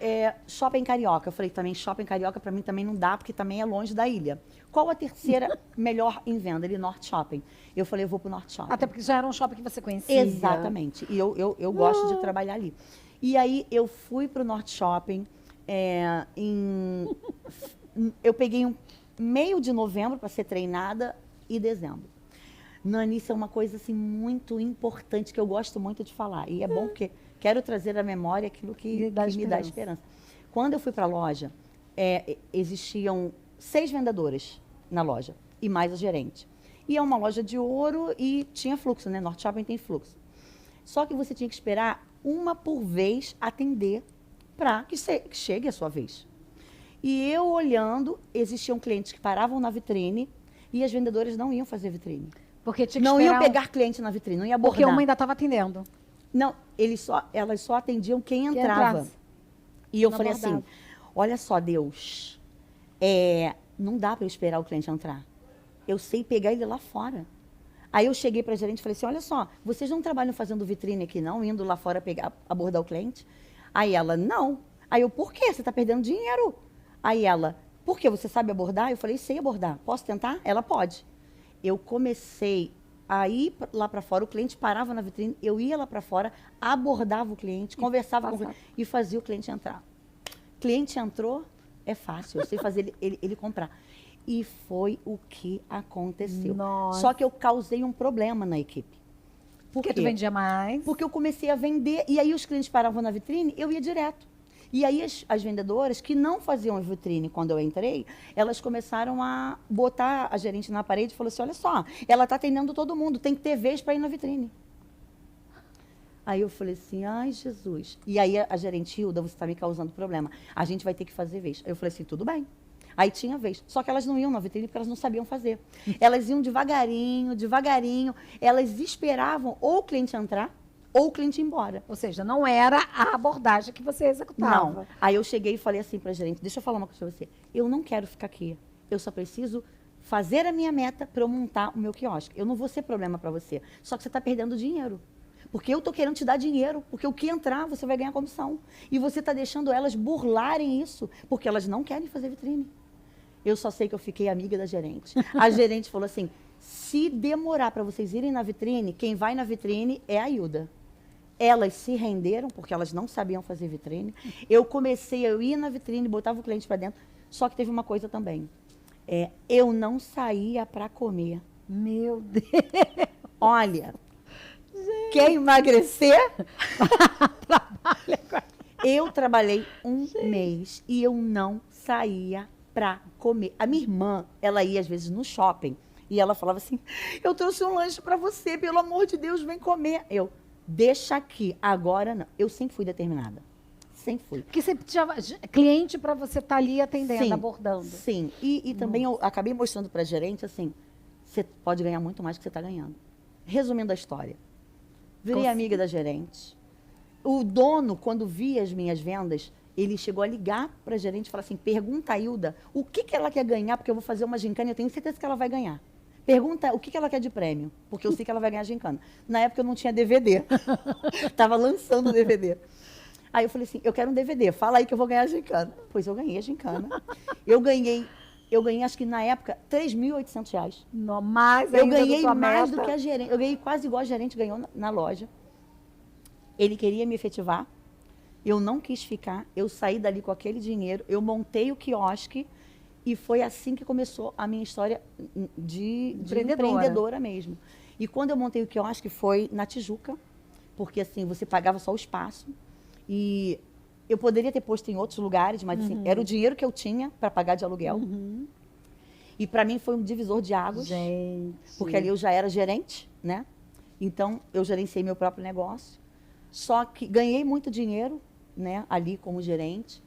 Shopping Carioca. Eu falei, também Shopping Carioca para mim também não dá, porque também é longe da ilha. Qual a terceira melhor em venda? Ele, Norte Shopping. Eu falei, eu vou pro Norte Shopping. Até porque já era um shopping que você conhecia. Exatamente. E eu gosto de trabalhar ali. E aí eu fui pro Norte Shopping, eu peguei um meio de novembro para ser treinada e dezembro. Nani, isso é uma coisa assim, muito importante que eu gosto muito de falar. E é bom porque quero trazer à memória aquilo que me dá esperança. Quando eu fui para a loja, existiam 6 vendedoras na loja e mais a gerente. E é uma loja de ouro e tinha fluxo, né? Norte Shopping tem fluxo. Só que você tinha que esperar uma por vez atender para que chegue a sua vez. E eu olhando, existiam clientes que paravam na vitrine e as vendedoras não iam fazer vitrine. Porque tinha que não esperar iam pegar cliente na vitrine, não ia abordar. Porque uma ainda estava atendendo. Não, elas só atendiam quem entrava. E eu falei assim, olha só, Deus, não dá para eu esperar o cliente entrar. Eu sei pegar ele lá fora. Aí eu cheguei para a gerente e falei assim, olha só, vocês não trabalham fazendo vitrine aqui não, indo lá fora abordar o cliente? Aí ela, não. Aí eu, por quê? Você está perdendo dinheiro. Aí ela, por quê? Você sabe abordar? Eu falei, sei abordar. Posso tentar? Ela pode. Eu comecei a ir lá para fora, o cliente parava na vitrine, eu ia lá para fora, abordava o cliente, conversava com o cliente e fazia o cliente entrar. Cliente entrou, é fácil, eu sei fazer ele comprar. E foi o que aconteceu. Nossa. Só que eu causei um problema na equipe. Porque tu vendia mais? Porque eu comecei a vender, e aí os clientes paravam na vitrine, eu ia direto. E aí as vendedoras que não faziam vitrine quando eu entrei, elas começaram a botar a gerente na parede e falou assim, olha só, ela está atendendo todo mundo, tem que ter vez para ir na vitrine. Aí eu falei assim, ai Jesus. E aí a gerente, Hilda, você está me causando problema, a gente vai ter que fazer vez. Aí eu falei assim, tudo bem. Aí tinha vez. Só que elas não iam na vitrine porque elas não sabiam fazer. Elas iam devagarinho, devagarinho, elas esperavam ou o cliente entrar, ou o cliente ir embora. Ou seja, não era a abordagem que você executava. Não. Aí eu cheguei e falei assim para a gerente, deixa eu falar uma coisa para você. Eu não quero ficar aqui. Eu só preciso fazer a minha meta para eu montar o meu quiosque. Eu não vou ser problema para você. Só que você está perdendo dinheiro. Porque eu estou querendo te dar dinheiro. Porque o que entrar, você vai ganhar comissão. E você está deixando elas burlarem isso. Porque elas não querem fazer vitrine. Eu só sei que eu fiquei amiga da gerente. A gerente falou assim, se demorar para vocês irem na vitrine, quem vai na vitrine é a Hilda. Elas se renderam, porque elas não sabiam fazer vitrine. Eu ir na vitrine, botava o cliente para dentro. Só que teve uma coisa também. Eu não saía para comer. Meu Deus. Olha, quer emagrecer? Eu trabalhei um mês e eu não saía para comer. A minha irmã, ela ia às vezes no shopping e ela falava assim: eu trouxe um lanche para você, pelo amor de Deus, vem comer. Eu, deixa aqui, agora não. Eu sempre fui determinada. Sempre fui. Porque você tinha cliente para você estar ali atendendo, Sim, abordando. Sim. E também eu acabei mostrando para a gerente assim: você pode ganhar muito mais do que você está ganhando. Resumindo a história, virei amiga da gerente. O dono, quando via as minhas vendas, ele chegou a ligar para a gerente e falar assim: pergunta a Hilda o que ela quer ganhar, porque eu vou fazer uma gincana e eu tenho certeza que ela vai ganhar. Pergunta o que ela quer de prêmio, porque eu sei que ela vai ganhar gincana. Na época eu não tinha DVD. Estava lançando o DVD. Aí eu falei assim: eu quero um DVD, fala aí que eu vou ganhar a gincana. Pois eu ganhei a gincana. Eu ganhei acho que na época, R$3.800. Mais Eu ainda ganhei da tua mais meta. do que a gerente. Eu ganhei quase igual a gerente ganhou na loja. Ele queria me efetivar. Eu não quis ficar. Eu saí dali com aquele dinheiro. Eu montei o quiosque. E foi assim que começou a minha história de empreendedora mesmo. E quando eu montei o quiosque foi na Tijuca. Porque assim, você pagava só o espaço. E eu poderia ter posto em outros lugares, mas assim, era o dinheiro que eu tinha para pagar de aluguel. E para mim foi um divisor de águas. Gente. Porque ali eu já era gerente, né? Então, eu gerenciei meu próprio negócio. Só que ganhei muito dinheiro, né? Ali como gerente.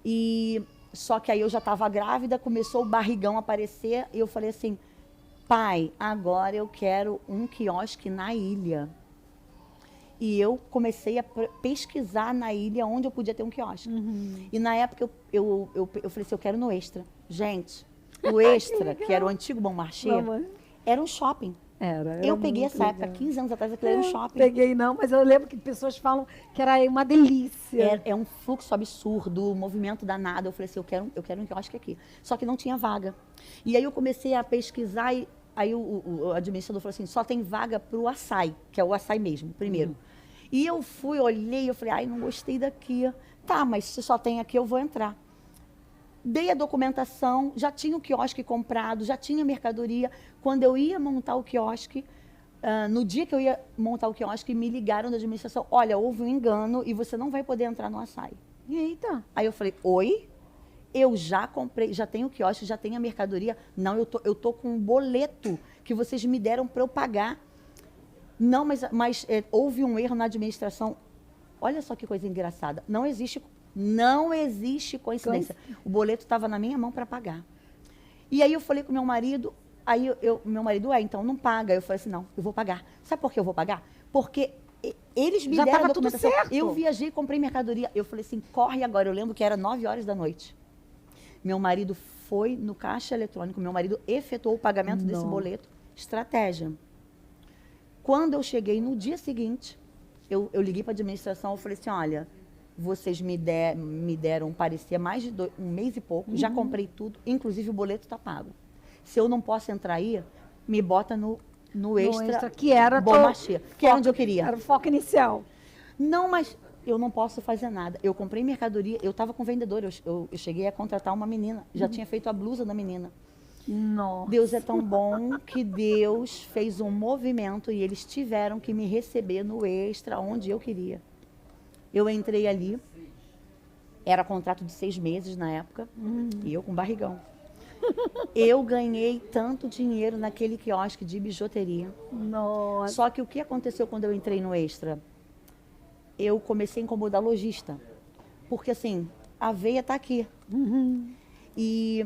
E só que aí eu já estava grávida, começou o barrigão a aparecer. E eu falei assim: pai, agora eu quero um quiosque na ilha. E eu comecei a pesquisar na ilha onde eu podia ter um quiosque. E na época eu falei assim: eu quero no Extra. Gente, o Extra, que era o antigo Bom Marché, era um shopping. Era Eu peguei muito essa época, legal. 15 anos atrás, aquilo era um shopping. Peguei não, mas eu lembro que pessoas falam que era uma delícia. É um fluxo absurdo, um movimento danado. Eu falei assim: eu quero um quiosque aqui. Só que não tinha vaga. E aí eu comecei a pesquisar e aí o administrador falou assim: só tem vaga para o açaí, que é o açaí mesmo, primeiro. E eu fui, olhei, eu falei: ai, não gostei daqui. Tá, mas se só tem aqui, eu vou entrar. Dei a documentação, já tinha o quiosque comprado, já tinha mercadoria. Quando eu ia montar o quiosque, no dia que eu ia montar o quiosque, me ligaram da administração: olha, houve um engano e você não vai poder entrar no açaí. Eita. Aí eu falei: oi? Eu já comprei, já tenho o quiosque, já tenho a mercadoria. Não, eu tô com um boleto que vocês me deram para eu pagar. Não, mas houve um erro na administração. Olha só que coisa engraçada. Não existe coincidência. O boleto estava na minha mão para pagar. E aí eu falei com meu marido, meu marido, então não paga. Eu falei assim: não, eu vou pagar. Sabe por que eu vou pagar? Porque eles me deram a documentação. Tudo certo. Eu viajei, comprei mercadoria. Eu falei assim: corre agora. Eu lembro que era 9 horas da noite. Meu marido foi no caixa eletrônico, meu marido efetuou o pagamento desse boleto. Estratégia. Quando eu cheguei no dia seguinte, eu liguei para a administração, eu falei assim: olha, vocês me deram, parecia mais de um mês e pouco, já comprei tudo, inclusive o boleto está pago. Se eu não posso entrar aí, me bota no extra, que era Bom Marché, que era onde eu queria. Era o foco inicial. Não, mas eu não posso fazer nada. Eu comprei mercadoria, eu estava com vendedor, eu cheguei a contratar uma menina, já tinha feito a blusa da menina. Nossa. Deus é tão bom que Deus fez um movimento e eles tiveram que me receber no Extra, onde eu queria. Eu entrei ali, era contrato de 6 meses na época, e eu com barrigão. Eu ganhei tanto dinheiro naquele quiosque de bijuteria. Nossa. Só que o que aconteceu quando eu entrei no Extra? Eu comecei a incomodar lojista. Porque assim, a veia está aqui. E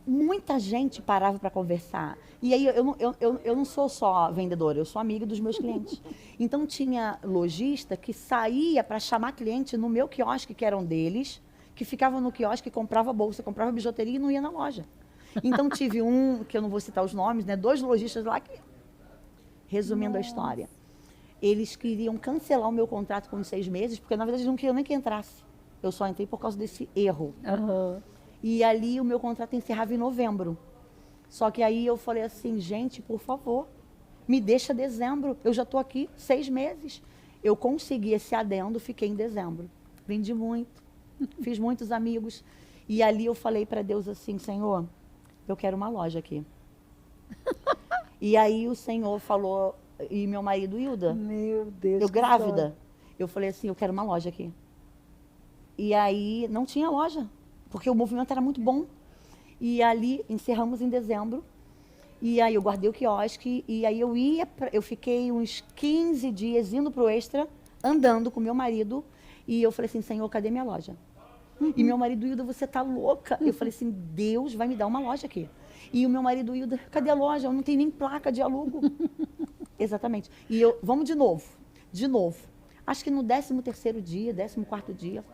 muita gente parava para conversar. E aí eu não sou só vendedora, eu sou amiga dos meus clientes. Então tinha lojista que saía para chamar cliente no meu quiosque, que eram deles, que ficava no quiosque, comprava bolsa, comprava bijuteria e não ia na loja. Então tive que eu não vou citar os nomes, né? 2 lojistas lá que... Resumindo a história. Eles queriam cancelar o meu contrato com os 6 meses, porque na verdade eles não queriam nem que entrasse. Eu só entrei por causa desse erro. E ali o meu contrato encerrava em novembro. Só que aí eu falei assim: gente, por favor, me deixa dezembro. Eu já estou aqui 6 meses. Eu consegui esse adendo, fiquei em dezembro. Vendi muito, fiz muitos amigos. E ali eu falei para Deus assim: Senhor, eu quero uma loja aqui. E aí o Senhor falou, e meu marido, Hilda, Meu Deus. eu que grávida, eu falei assim, eu quero uma loja aqui. E aí não tinha loja, porque o movimento era muito bom. E ali encerramos em dezembro. E aí eu guardei o quiosque, e aí eu fiquei uns 15 dias indo pro Extra, andando com meu marido, e eu falei assim, Senhor, cadê minha loja? E meu marido, Hilda, você tá louca? Eu falei assim, Deus vai me dar uma loja aqui. E o meu marido, Hilda, cadê a loja? Eu não tenho nem placa de alugo. Exatamente. E vamos de novo. Acho que no 13º dia, 14º dia,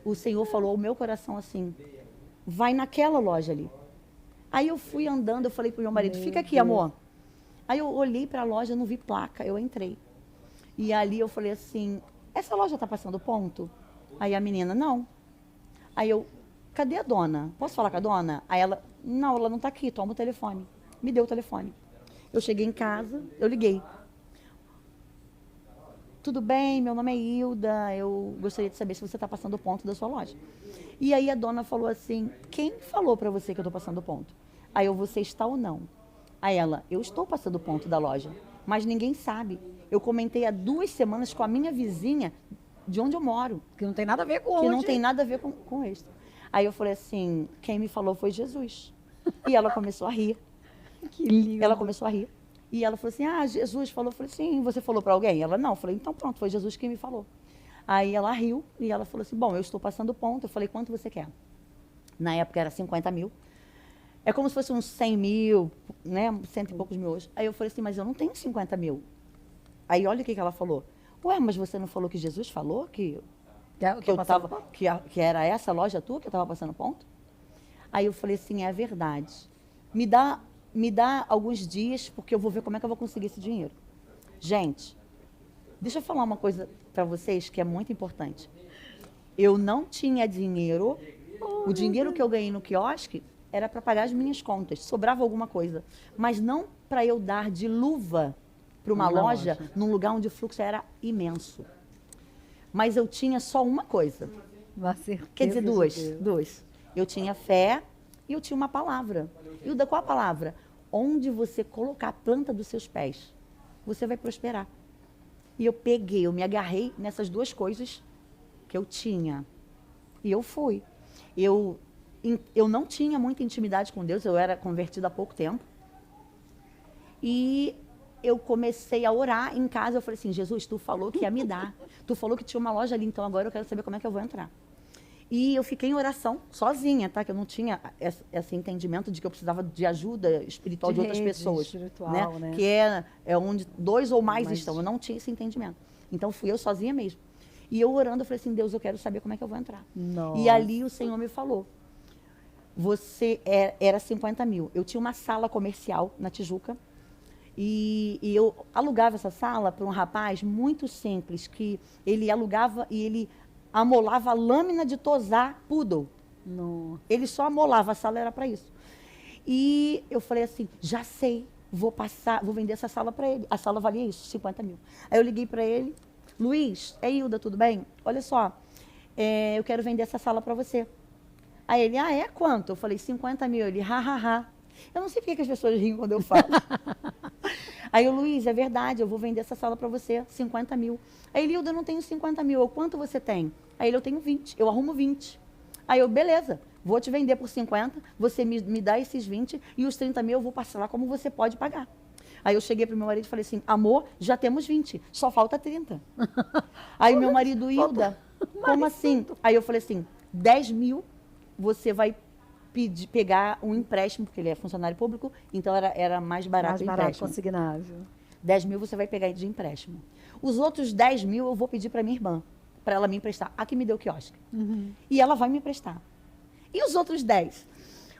o Senhor falou ao meu coração assim, vai naquela loja ali. Aí eu fui andando, eu falei pro meu marido, fica aqui, amor. Aí eu olhei para a loja, não vi placa, eu entrei. E ali eu falei assim, essa loja tá passando ponto? Aí a menina, não. Aí eu, cadê a dona? Posso falar com a dona? Aí ela, não, ela não tá aqui, toma o telefone. Me deu o telefone. Eu cheguei em casa, eu liguei. Tudo bem, meu nome é Hilda, eu gostaria de saber se você está passando ponto da sua loja. E aí a dona falou assim, quem falou para você que eu estou passando ponto? Aí eu, você está ou não? Aí ela, eu estou passando ponto da loja, mas ninguém sabe. Eu comentei há 2 semanas com a minha vizinha de onde eu moro. Que não tem nada a ver com Que onde. não tem nada a ver com isso. Aí eu falei assim, quem me falou foi Jesus. E ela começou a rir. Que lindo. Ela começou a rir. E ela falou assim, Jesus falou. Eu falei, sim, você falou para alguém? Ela, não. Eu falei, então pronto, foi Jesus quem me falou. Aí ela riu e ela falou assim, bom, eu estou passando ponto. Eu falei, quanto você quer? Na época era 50 mil. É como se fosse uns 100 mil, né, 100 e poucos mil hoje. Aí eu falei assim, mas eu não tenho 50 mil. Aí olha o que ela falou. Ué, mas você não falou que Jesus falou que era essa loja tua que eu estava passando ponto? Aí eu falei assim, é verdade. Me dá alguns dias, porque eu vou ver como é que eu vou conseguir esse dinheiro. Gente, deixa eu falar uma coisa para vocês que é muito importante. Eu não tinha dinheiro. O dinheiro que eu ganhei no quiosque era para pagar as minhas contas. Sobrava alguma coisa. Mas não para eu dar de luva para uma loja num lugar onde o fluxo era imenso. Mas eu tinha só uma coisa. Quer dizer, duas. Eu tinha fé e eu tinha uma palavra. Hilda, qual a palavra? Onde você colocar a planta dos seus pés, você vai prosperar. E eu me agarrei nessas 2 coisas que eu tinha. E eu fui. Eu não tinha muita intimidade com Deus, eu era convertida há pouco tempo. E eu comecei a orar em casa, eu falei assim, Jesus, tu falou que ia me dar. Tu falou que tinha uma loja ali, então agora eu quero saber como é que eu vou entrar. E eu fiquei em oração, sozinha, tá? Que eu não tinha esse entendimento de que eu precisava de ajuda espiritual de outras pessoas. Espiritual, né? Que é onde 2 ou mais estão. Eu não tinha esse entendimento. Então fui eu sozinha mesmo. E eu orando, eu falei assim, Deus, eu quero saber como é que eu vou entrar. Nossa. E ali o Senhor me falou, era 50 mil. Eu tinha uma sala comercial na Tijuca, e eu alugava essa sala para um rapaz muito simples, que ele alugava e ele amolava lâmina de tosar poodle. Não. Ele só amolava, a sala era para isso. E eu falei assim, já sei, vou vender essa sala para ele. A sala valia isso, 50 mil. Aí eu liguei para ele, Luiz, Hilda, tudo bem? Olha só, eu quero vender essa sala para você. Aí ele, é quanto? Eu falei, 50 mil. Ele, ha. Eu não sei porque que as pessoas riem quando eu falo. Aí o Luiz, é verdade, eu vou vender essa sala para você, 50 mil. Aí ele, Hilda, eu não tenho 50 mil, quanto você tem? Aí ele, eu tenho 20, eu arrumo 20. Aí eu, beleza, vou te vender por 50, você me dá esses 20 e os 30 mil eu vou parcelar como você pode pagar. Aí eu cheguei para o meu marido e falei assim, amor, já temos 20, só falta 30. Aí o meu marido, Hilda, como assim? Aí eu falei assim, 10 mil você vai pegar um empréstimo, porque ele é funcionário público, então era mais barato o empréstimo. Consignável. 10 mil você vai pegar de empréstimo. Os outros 10 mil eu vou pedir para minha irmã, para ela me emprestar. A que me deu o quiosque. E ela vai me emprestar. E os outros 10?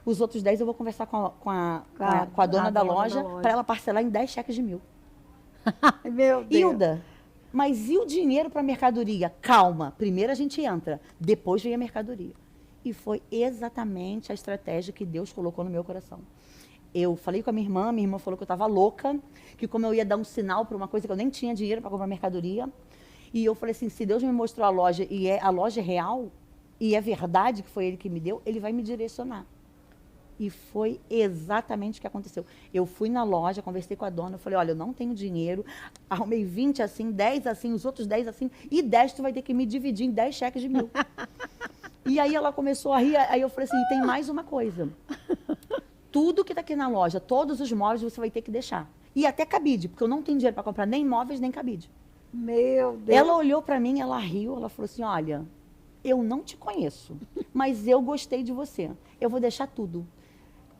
Os outros 10 eu vou conversar com a dona da loja para ela parcelar em 10 cheques de 1.000. Meu Deus. Hilda, mas e o dinheiro para a mercadoria? Calma, primeiro a gente entra, depois vem a mercadoria. E foi exatamente a estratégia que Deus colocou no meu coração. Eu falei com a minha irmã falou que eu estava louca, que como eu ia dar um sinal para uma coisa que eu nem tinha dinheiro para comprar mercadoria. E eu falei assim, se Deus me mostrou a loja e a loja é real, e é verdade que foi Ele que me deu, Ele vai me direcionar. E foi exatamente o que aconteceu. Eu fui na loja, conversei com a dona, eu falei, olha, eu não tenho dinheiro, arrumei 20 assim, 10 assim, os outros 10 assim, e 10 tu vai ter que me dividir em 10 cheques de 1.000. E aí ela começou a rir, aí eu falei assim, e tem mais uma coisa. Tudo que tá aqui na loja, todos os móveis você vai ter que deixar. E até cabide, porque eu não tenho dinheiro para comprar nem móveis, nem cabide. Meu Deus. Ela olhou para mim, ela riu, ela falou assim, olha, eu não te conheço, mas eu gostei de você. Eu vou deixar tudo.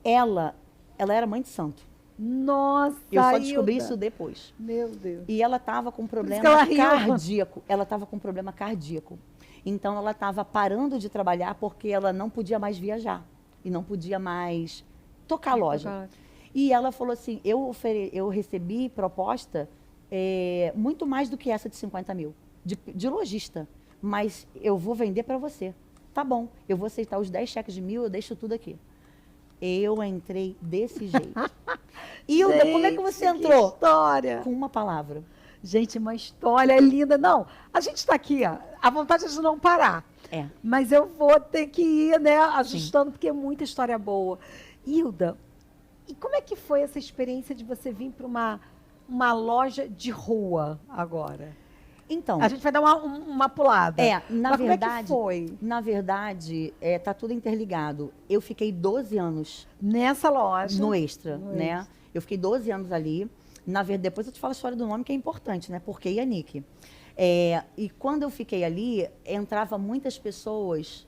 Ela era mãe de santo. Nossa, Eu só descobri Hilda. isso depois. Meu Deus. E ela estava com problema ela riu. cardíaco. Ela estava com problema cardíaco. Então, ela estava parando de trabalhar porque ela não podia mais viajar. E não podia mais tocar a loja. E ela falou assim, eu recebi proposta muito mais do que essa de 50 mil, de lojista. Mas eu vou vender para você. Tá bom, eu vou aceitar os 10 cheques de 1.000, eu deixo tudo aqui. Eu entrei desse jeito. Hilda, como é que você entrou? Que história. Com uma palavra. Gente, uma história linda. Não, a gente está aqui, ó, a vontade é de não parar. É. Mas eu vou ter que ir, né, ajustando, porque é muita história boa. Hilda, e como é que foi essa experiência de você vir para uma loja de rua agora? Então, A gente vai dar uma pulada. na Mas verdade, como é que foi? na verdade, tá tudo interligado. Eu fiquei 12 anos Nessa loja. no Extra, No né? Extra. Eu fiquei 12 anos ali. Na verdade, depois eu te falo a história do nome, que é importante, né? Porque Yannick. E quando eu fiquei ali, entrava muitas pessoas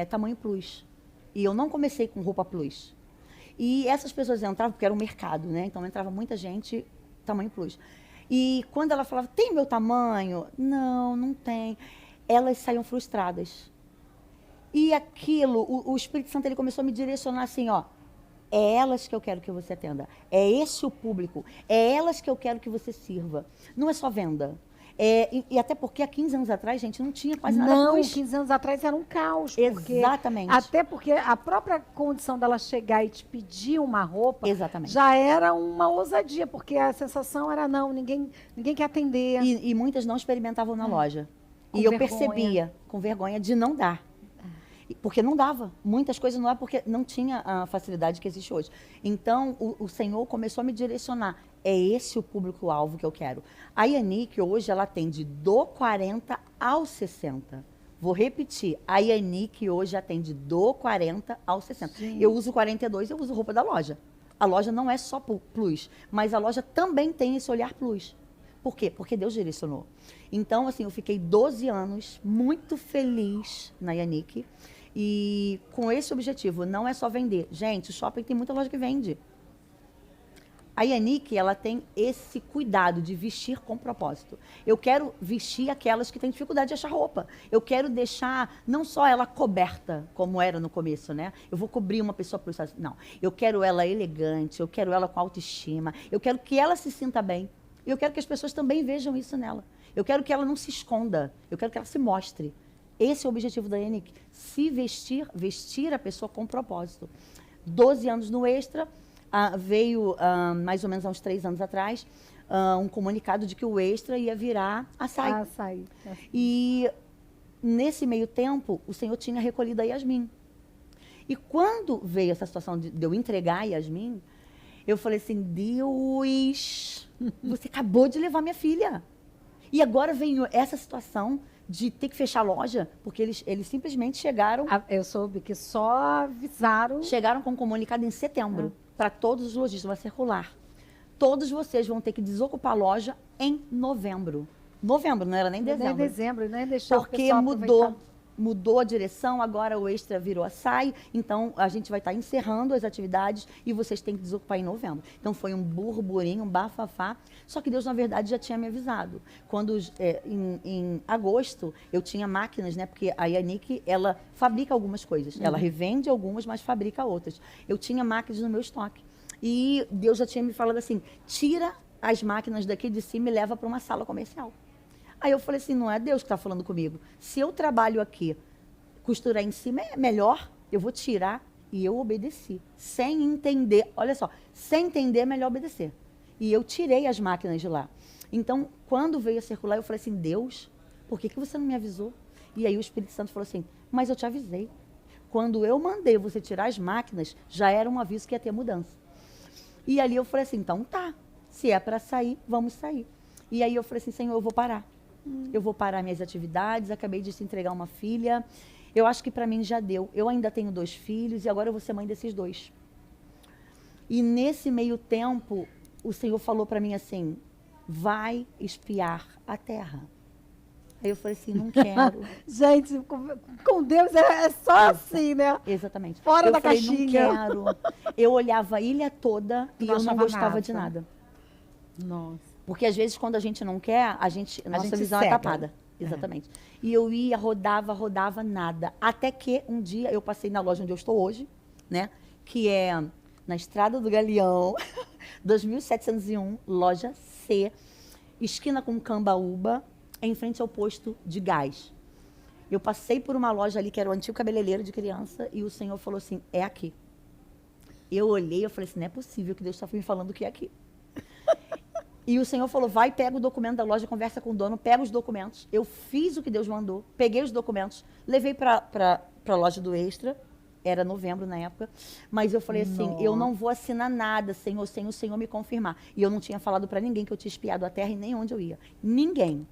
tamanho plus. E eu não comecei com roupa plus. E essas pessoas entravam, porque era um mercado, né? Então entrava muita gente tamanho plus. E quando ela falava, tem meu tamanho? Não, não tem. Elas saíam frustradas. E aquilo, o Espírito Santo, ele começou a me direcionar assim, ó. É elas que eu quero que você atenda. É esse o público. É elas que eu quero que você sirva. Não é só venda. E até porque há 15 anos atrás, gente, não tinha quase nada. Não, 15 anos atrás era um caos. Exatamente. Até porque a própria condição dela chegar e te pedir uma roupa Exatamente. já era uma ousadia, porque a sensação era, não, ninguém quer atender. E muitas não experimentavam na loja. Com E eu vergonha. percebia, com vergonha, de não dar. Porque não dava. Muitas coisas não dava porque não tinha a facilidade que existe hoje. Então, o Senhor começou a me direcionar. É esse o público-alvo que eu quero. A Yannick, hoje, ela atende do 40 ao 60. Vou repetir. A Yannick, hoje, atende do 40 ao 60. Sim. Eu uso 42, eu uso roupa da loja. A loja não é só plus, mas a loja também tem esse olhar plus. Por quê? Porque Deus direcionou. Então, assim, eu fiquei 12 anos muito feliz na Yannick. E com esse objetivo, não é só vender. Gente, o shopping tem muita loja que vende. A Yannick, ela tem esse cuidado de vestir com propósito. Eu quero vestir aquelas que têm dificuldade de achar roupa. Eu quero deixar não só ela coberta, como era no começo, né? Eu vou cobrir uma pessoa por isso. Não, eu quero ela elegante, eu quero ela com autoestima, eu quero que ela se sinta bem. E eu quero que as pessoas também vejam isso nela. Eu quero que ela não se esconda, eu quero que ela se mostre. Esse é o objetivo da Yannick, se vestir a pessoa com propósito. 12 anos no Extra, veio mais ou menos há uns 3 anos atrás, um comunicado de que o Extra ia virar açaí. Açaí. E nesse meio tempo, o Senhor tinha recolhido a Yasmin. E quando veio essa situação de eu entregar a Yasmin, eu falei assim, Deus, você acabou de levar minha filha. E agora veio essa situação de ter que fechar a loja, porque eles simplesmente chegaram... Eu soube que só avisaram... Chegaram com um comunicado em setembro, para todos os lojistas, vai circular. Todos vocês vão ter que desocupar a loja em novembro. Novembro, não era nem dezembro. Nem dezembro, nem deixar Porque o pessoal mudou a direção, agora o Extra virou açaí, então a gente vai estar encerrando as atividades e vocês têm que desocupar em novembro. Então foi um burburinho, um bafafá, só que Deus, na verdade, já tinha me avisado. Quando, em agosto, eu tinha máquinas, né, porque a Yannick, ela fabrica algumas coisas, ela revende algumas, mas fabrica outras. Eu tinha máquinas no meu estoque. E Deus já tinha me falado assim, tira as máquinas daqui de cima e leva para uma sala comercial. Aí eu falei assim, não é Deus que está falando comigo. Se eu trabalho aqui, costurar em cima é melhor, eu vou tirar. E eu obedeci, sem entender. Olha só, sem entender é melhor obedecer. E eu tirei as máquinas de lá. Então, quando veio a circular, eu falei assim, Deus, por que você não me avisou? E aí o Espírito Santo falou assim, mas eu te avisei. quando eu mandei você tirar as máquinas, já era um aviso que ia ter mudança. E ali eu falei assim, então tá, se é para sair, vamos sair. E aí eu falei assim, Senhor, eu vou parar. Eu vou parar minhas atividades, acabei de se entregar uma filha. Eu acho que para mim já deu. Eu ainda tenho 2 filhos e agora eu vou ser mãe desses 2. E nesse meio tempo, o Senhor falou para mim assim, vai espiar a terra. Aí eu falei assim, não quero. Gente, com Deus é só assim, né? Exatamente. Fora eu da falei, caixinha. não quero. Eu olhava a ilha toda e Não eu não achava gostava nada. de nada. Nossa. Porque às vezes quando a gente não quer, nossa gente visão cega. é tapada. Exatamente. E eu ia, rodava, nada. Até que um dia eu passei na loja onde eu estou hoje, né? Que é na Estrada do Galeão, 2701, loja C, esquina com Cambaúba, em frente ao posto de gás. Eu passei por uma loja ali que era o antigo cabeleireiro de criança e o Senhor falou assim, é aqui. Eu olhei, eu falei assim, não é possível que Deus está me falando que é aqui. E o Senhor falou, vai, pega o documento da loja, conversa com o dono, pega os documentos. Eu fiz o que Deus mandou, peguei os documentos, levei para a loja do Extra, era novembro na época, mas eu falei assim, eu não vou assinar nada, Senhor, sem o Senhor me confirmar. E eu não tinha falado para ninguém que eu tinha espiado a terra e nem onde eu ia. Ninguém,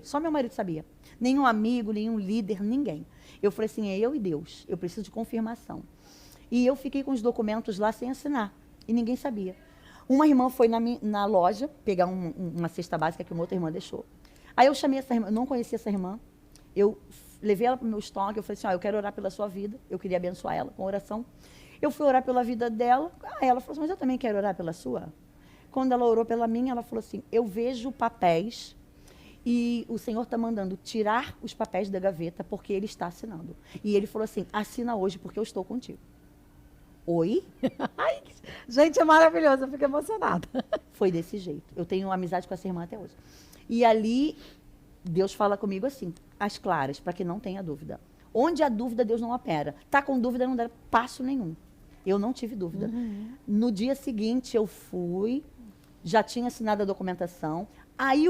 só meu marido sabia. Nenhum amigo, nenhum líder, ninguém. Eu falei assim, é eu e Deus, eu preciso de confirmação. E eu fiquei com os documentos lá sem assinar, e ninguém sabia. Uma irmã foi na loja pegar uma cesta básica que uma outra irmã deixou. Aí eu chamei essa irmã, eu não conhecia essa irmã, eu levei ela para o meu estoque, eu falei assim, eu quero orar pela sua vida, eu queria abençoar ela com oração. Eu fui orar pela vida dela, ela falou assim, mas eu também quero orar pela sua. Quando ela orou pela minha, ela falou assim, eu vejo papéis e o Senhor está mandando tirar os papéis da gaveta porque Ele está assinando. E Ele falou assim, assina hoje porque eu estou contigo. Oi? Ai, gente, é maravilhoso, eu fico emocionada. Foi desse jeito. Eu tenho amizade com essa irmã até hoje. E ali, Deus fala comigo assim, às claras, para que não tenha dúvida. Onde há dúvida, Deus não opera. Tá com dúvida, não dá passo nenhum. Eu não tive dúvida. No dia seguinte, eu fui, já tinha assinado a documentação. Aí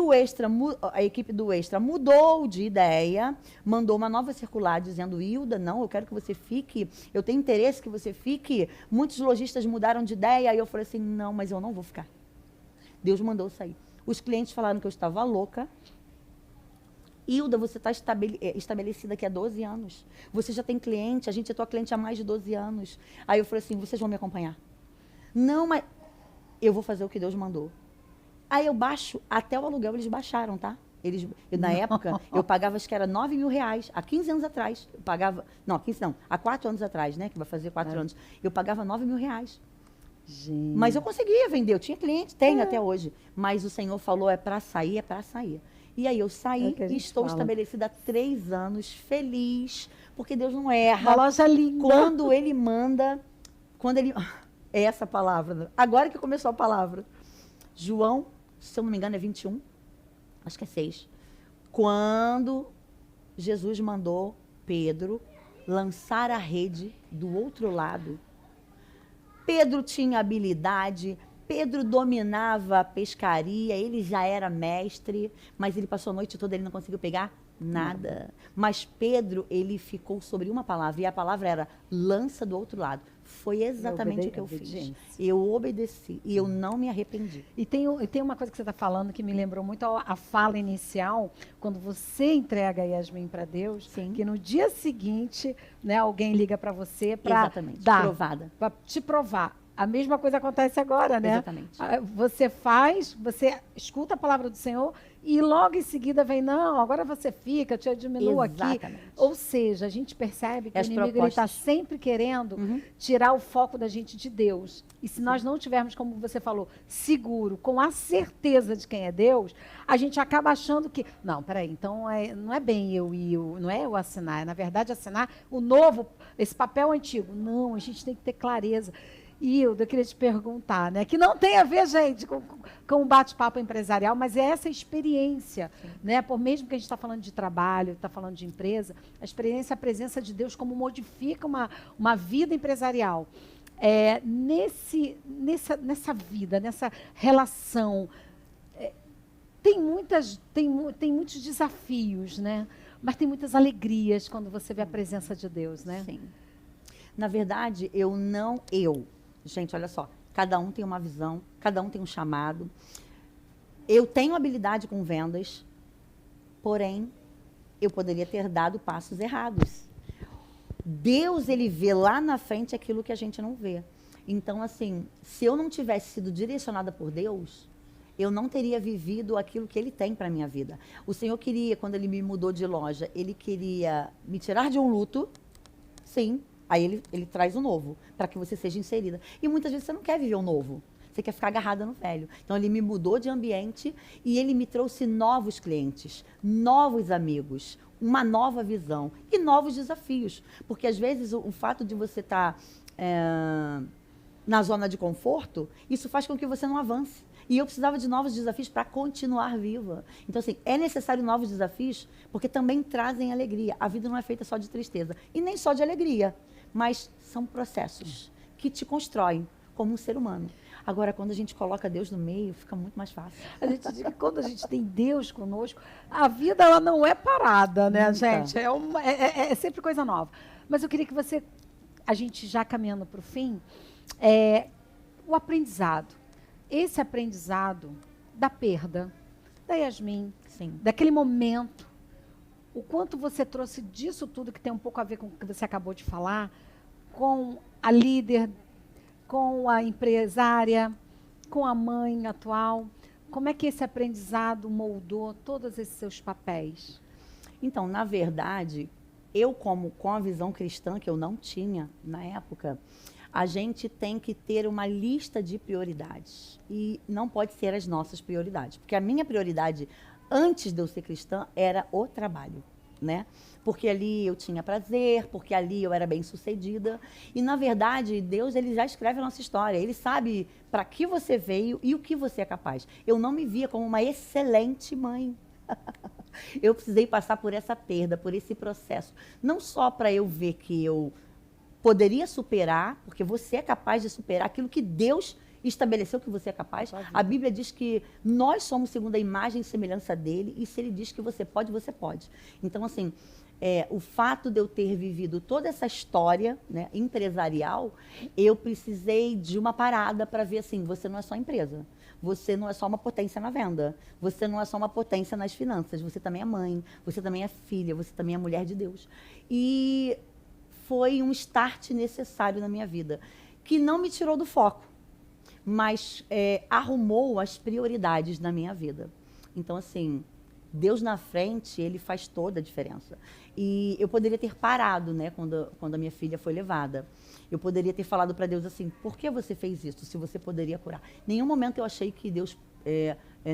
a equipe do Extra mudou de ideia, mandou uma nova circular dizendo, Hilda, não, eu quero que você fique, eu tenho interesse que você fique. Muitos lojistas mudaram de ideia, aí eu falei assim, não, mas eu não vou ficar. Deus mandou eu sair. Os clientes falaram que eu estava louca. Hilda, você está estabelecida aqui há 12 anos. Você já tem cliente, a gente é tua cliente há mais de 12 anos. Aí eu falei assim, vocês vão me acompanhar? Não, mas eu vou fazer o que Deus mandou. Aí eu baixo, até o aluguel eles baixaram, tá? Na época, eu pagava, acho que era R$9.000, há 15 anos atrás. Eu pagava, não, 15 não, há 4 anos atrás, né? Que vai fazer 4 anos. Eu pagava R$9.000. Gente. Mas eu conseguia vender, eu tinha cliente, tenho até hoje. Mas o Senhor falou, é para sair, é para sair. E aí eu saí e estou estabelecida há 3 anos, feliz, porque Deus não erra. Uma loja linda. Quando Ele manda, é essa palavra. Agora que começou a palavra. João, se eu não me engano, é 21, acho que é 6. Quando Jesus mandou Pedro lançar a rede do outro lado, Pedro tinha habilidade, Pedro dominava a pescaria, ele já era mestre, mas ele passou a noite toda, ele não conseguiu pegar nada. Mas Pedro, ele ficou sobre uma palavra, e a palavra era lança do outro lado. Foi exatamente o que eu fiz. Eu obedeci e eu não me arrependi. E tem uma coisa que você está falando que me lembrou muito a fala inicial, quando você entrega a Yasmin para Deus, que no dia seguinte, né, alguém liga para você para te provar. A mesma coisa acontece agora, né? Exatamente. Você você escuta a palavra do Senhor e logo em seguida vem, não, agora você fica, te diminuo aqui. Ou seja, a gente percebe que o inimigo está sempre querendo tirar o foco da gente de Deus. E se nós não tivermos, como você falou, seguro, com a certeza de quem é Deus, a gente acaba achando que, não, peraí, então não é bem não é eu assinar, é na verdade assinar o novo, esse papel antigo. Não, a gente tem que ter clareza. Hilda, eu queria te perguntar, né? Que não tem a ver, gente, com um bate-papo empresarial, mas é essa experiência, né? Por mesmo que a gente está falando de trabalho, está falando de empresa, a experiência, a presença de Deus, como modifica uma vida empresarial. Nessa vida, nessa relação, tem muitos desafios, né? Mas tem muitas alegrias quando você vê a presença de Deus, né? Sim. Na verdade, Gente, olha só, cada um tem uma visão, cada um tem um chamado. Eu tenho habilidade com vendas, porém, eu poderia ter dado passos errados. Deus, ele vê lá na frente aquilo que a gente não vê. Então, assim, se eu não tivesse sido direcionada por Deus, eu não teria vivido aquilo que ele tem para a minha vida. O Senhor queria, quando ele me mudou de loja, ele queria me tirar de um luto, sim, aí ele traz o novo, para que você seja inserida. E muitas vezes você não quer viver o novo, você quer ficar agarrada no velho. Então, ele me mudou de ambiente e ele me trouxe novos clientes, novos amigos, uma nova visão e novos desafios. Porque, às vezes, o fato de você estar na zona de conforto, isso faz com que você não avance. E eu precisava de novos desafios para continuar viva. Então, assim, é necessário novos desafios, porque também trazem alegria. A vida não é feita só de tristeza, e nem só de alegria, mas são processos que te constroem como um ser humano. Agora, quando a gente coloca Deus no meio, fica muito mais fácil. A gente diz que quando a gente tem Deus conosco, a vida ela não é parada, né, Nunca. gente? É sempre coisa nova. Mas eu queria que você, a gente já caminhando para o fim, o aprendizado. Esse aprendizado da perda, da Yasmin, Sim. daquele momento, o quanto você trouxe disso tudo, que tem um pouco a ver com o que você acabou de falar, com a líder, com a empresária, com a mãe atual. Como é que esse aprendizado moldou todos esses seus papéis? Então, na verdade, eu com a visão cristã que eu não tinha na época, a gente tem que ter uma lista de prioridades. E não pode ser as nossas prioridades. Porque a minha prioridade, antes de eu ser cristã, era o trabalho, né? Porque ali eu tinha prazer, porque ali eu era bem-sucedida. E, na verdade, Deus, ele já escreve a nossa história. Ele sabe para que você veio e o que você é capaz. Eu não me via como uma excelente mãe. Eu precisei passar por essa perda, por esse processo. Não só para eu ver que eu poderia superar, porque você é capaz de superar aquilo que Deus estabeleceu que você é capaz. A Bíblia diz que nós somos segundo a imagem e semelhança dele, e se ele diz que você pode, você pode. Então, assim, o fato de eu ter vivido toda essa história, né, empresarial, eu precisei de uma parada para ver assim, você não é só empresa, você não é só uma potência na venda, você não é só uma potência nas finanças, você também é mãe, você também é filha, você também é mulher de Deus. E foi um start necessário na minha vida, que não me tirou do foco, mas arrumou as prioridades na minha vida. Então, assim, Deus na frente, ele faz toda a diferença. E eu poderia ter parado, né, quando a minha filha foi levada. Eu poderia ter falado para Deus assim, por que você fez isso, se você poderia curar? Em nenhum momento eu achei que Deus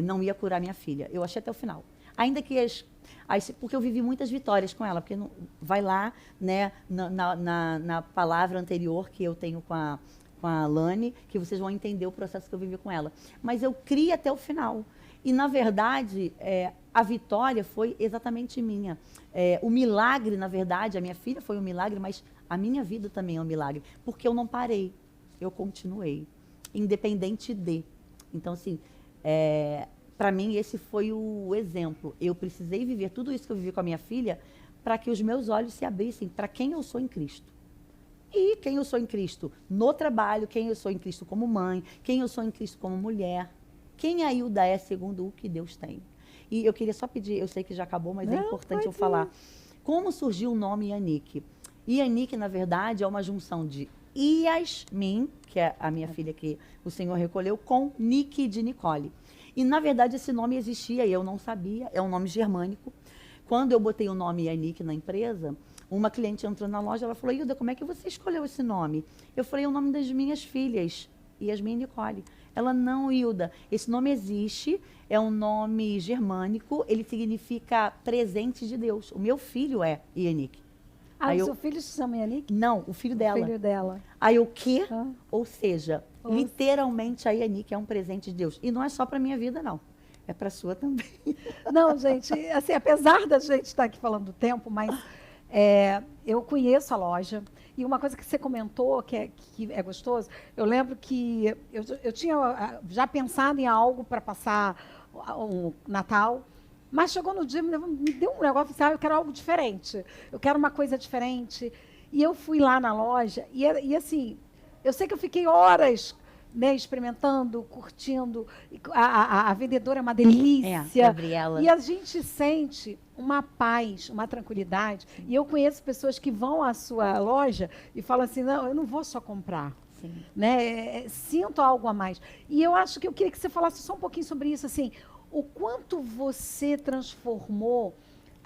não ia curar minha filha. Eu achei até o final. Ainda que porque eu vivi muitas vitórias com ela, porque vai lá, né, na palavra anterior que eu tenho com a Lani, que vocês vão entender o processo que eu vivi com ela. Mas eu criei até o final. E, na verdade, a vitória foi exatamente minha. O milagre, na verdade, a minha filha foi um milagre, mas a minha vida também é um milagre. Porque eu não parei, eu continuei, independente de. Então, assim, para mim, esse foi o exemplo. Eu precisei viver tudo isso que eu vivi com a minha filha para que os meus olhos se abrissem para quem eu sou em Cristo. E quem eu sou em Cristo no trabalho, quem eu sou em Cristo como mãe, quem eu sou em Cristo como mulher. Quem a Hilda é segundo o que Deus tem. E eu queria só pedir, eu sei que já acabou, mas é importante eu falar. Como surgiu o nome Yanick? Yanick, na verdade, é uma junção de Yasmin, que é a minha filha que o Senhor recolheu, com Nick de Nicole. E, na verdade, esse nome existia e eu não sabia, é um nome germânico. Quando eu botei o nome Yanick na empresa, uma cliente entrou na loja, ela falou, Hilda, como é que você escolheu esse nome? Eu falei, é o nome das minhas filhas, Yasmin e Nicole. Ela, não, Hilda, esse nome existe, é um nome germânico, ele significa presente de Deus. O meu filho é Yanick. Ah, o seu filho se chama Yanick? Não, o filho dela. O filho dela. Aí o quê? Ou seja, literalmente a Yanick é um presente de Deus. E não é só para minha vida, não. É para a sua também. Não, gente, assim, apesar da gente estar aqui falando do tempo, mas eu conheço a loja. E uma coisa que você comentou, que é gostoso, eu lembro que eu tinha já pensado em algo para passar o Natal, mas chegou no dia, me deu um negócio, sabe, eu quero algo diferente, eu quero uma coisa diferente. E eu fui lá na loja e assim, eu sei que eu fiquei horas, né, experimentando, curtindo. A vendedora é uma delícia. Gabriela. E a gente sente uma paz, uma tranquilidade. E eu conheço pessoas que vão à sua loja e falam assim, não, eu não vou só comprar. Sim. Né? Sinto algo a mais. E eu acho que eu queria que você falasse só um pouquinho sobre isso, assim, o quanto você transformou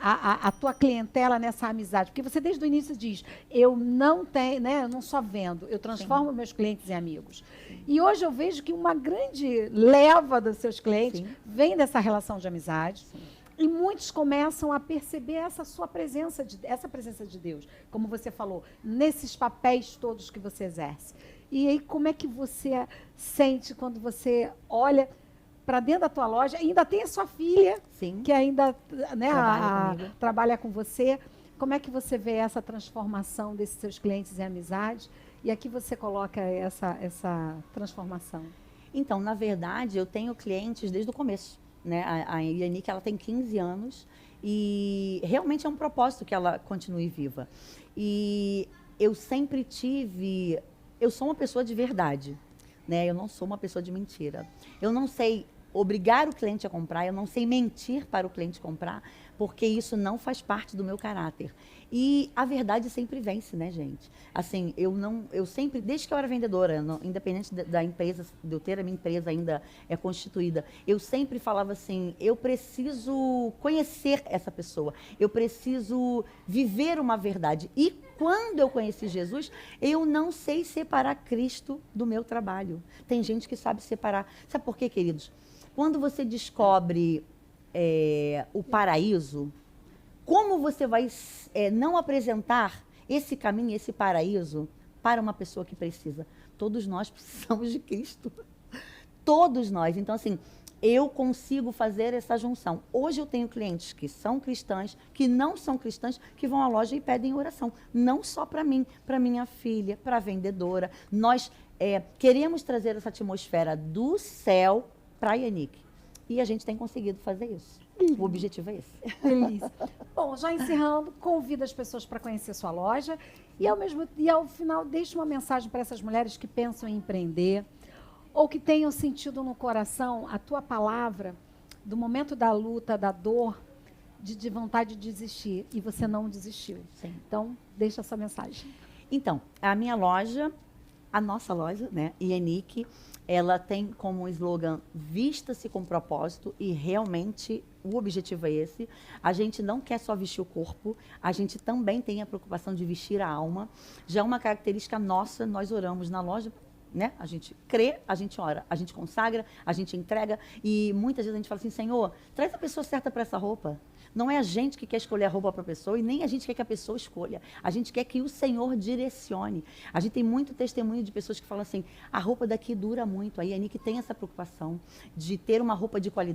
a tua clientela nessa amizade, porque você desde o início diz, eu não tenho, né, eu não só vendo, eu transformo Sim. meus clientes em amigos. E hoje eu vejo que uma grande leva dos seus clientes Sim. vem dessa relação de amizade. Sim. E muitos começam a perceber essa sua presença, essa presença de Deus, como você falou, nesses papéis todos que você exerce. E aí, como é que você sente quando você olha para dentro da tua loja? Ainda tem a sua filha, Sim. que ainda, né, trabalha com você. Como é que você vê essa transformação desses seus clientes em amizade? E aqui você coloca essa transformação. Então, na verdade, eu tenho clientes desde o começo. Né? A Yannick, ela tem 15 anos e realmente é um propósito que ela continue viva. E eu sempre tive... Eu sou uma pessoa de verdade, né? Eu não sou uma pessoa de mentira. Eu não sei obrigar o cliente a comprar, eu não sei mentir para o cliente comprar, porque isso não faz parte do meu caráter. E a verdade sempre vence, né, gente? Assim, eu sempre, desde que eu era vendedora, independente da empresa, de eu ter a minha empresa ainda constituída, eu sempre falava assim, eu preciso conhecer essa pessoa, eu preciso viver uma verdade. E quando eu conheci Jesus, eu não sei separar Cristo do meu trabalho. Tem gente que sabe separar. Sabe por quê, queridos? Quando você descobre o paraíso, como você vai não apresentar esse caminho, esse paraíso, para uma pessoa que precisa? Todos nós precisamos de Cristo. Todos nós. Então, assim, eu consigo fazer essa junção. Hoje eu tenho clientes que são cristãs, que não são cristãs, que vão à loja e pedem oração. Não só para mim, para minha filha, para a vendedora. Nós queremos trazer essa atmosfera do céu para a Yannick. E a gente tem conseguido fazer isso. O objetivo é esse. Feliz. Bom, já encerrando, convido as pessoas para conhecer sua loja e ao final deixe uma mensagem para essas mulheres que pensam em empreender ou que tenham sentido no coração a tua palavra do momento da luta, da dor, de vontade de desistir e você não desistiu. Sim. Então, deixa essa mensagem. Então, a minha loja, a nossa loja, né, Yannick, ela tem como slogan vista-se com propósito e realmente o objetivo é esse. A gente não quer só vestir o corpo, a gente também tem a preocupação de vestir a alma. Já é uma característica nossa, nós oramos na loja, né? A gente crê, a gente ora, a gente consagra, a gente entrega e muitas vezes a gente fala assim, Senhor, traz a pessoa certa para essa roupa. Não é a gente que quer escolher a roupa para a pessoa e nem a gente quer que a pessoa escolha. A gente quer que o Senhor direcione. A gente tem muito testemunho de pessoas que falam assim, a roupa daqui dura muito. Aí a Yannick tem essa preocupação de ter uma roupa de qualidade.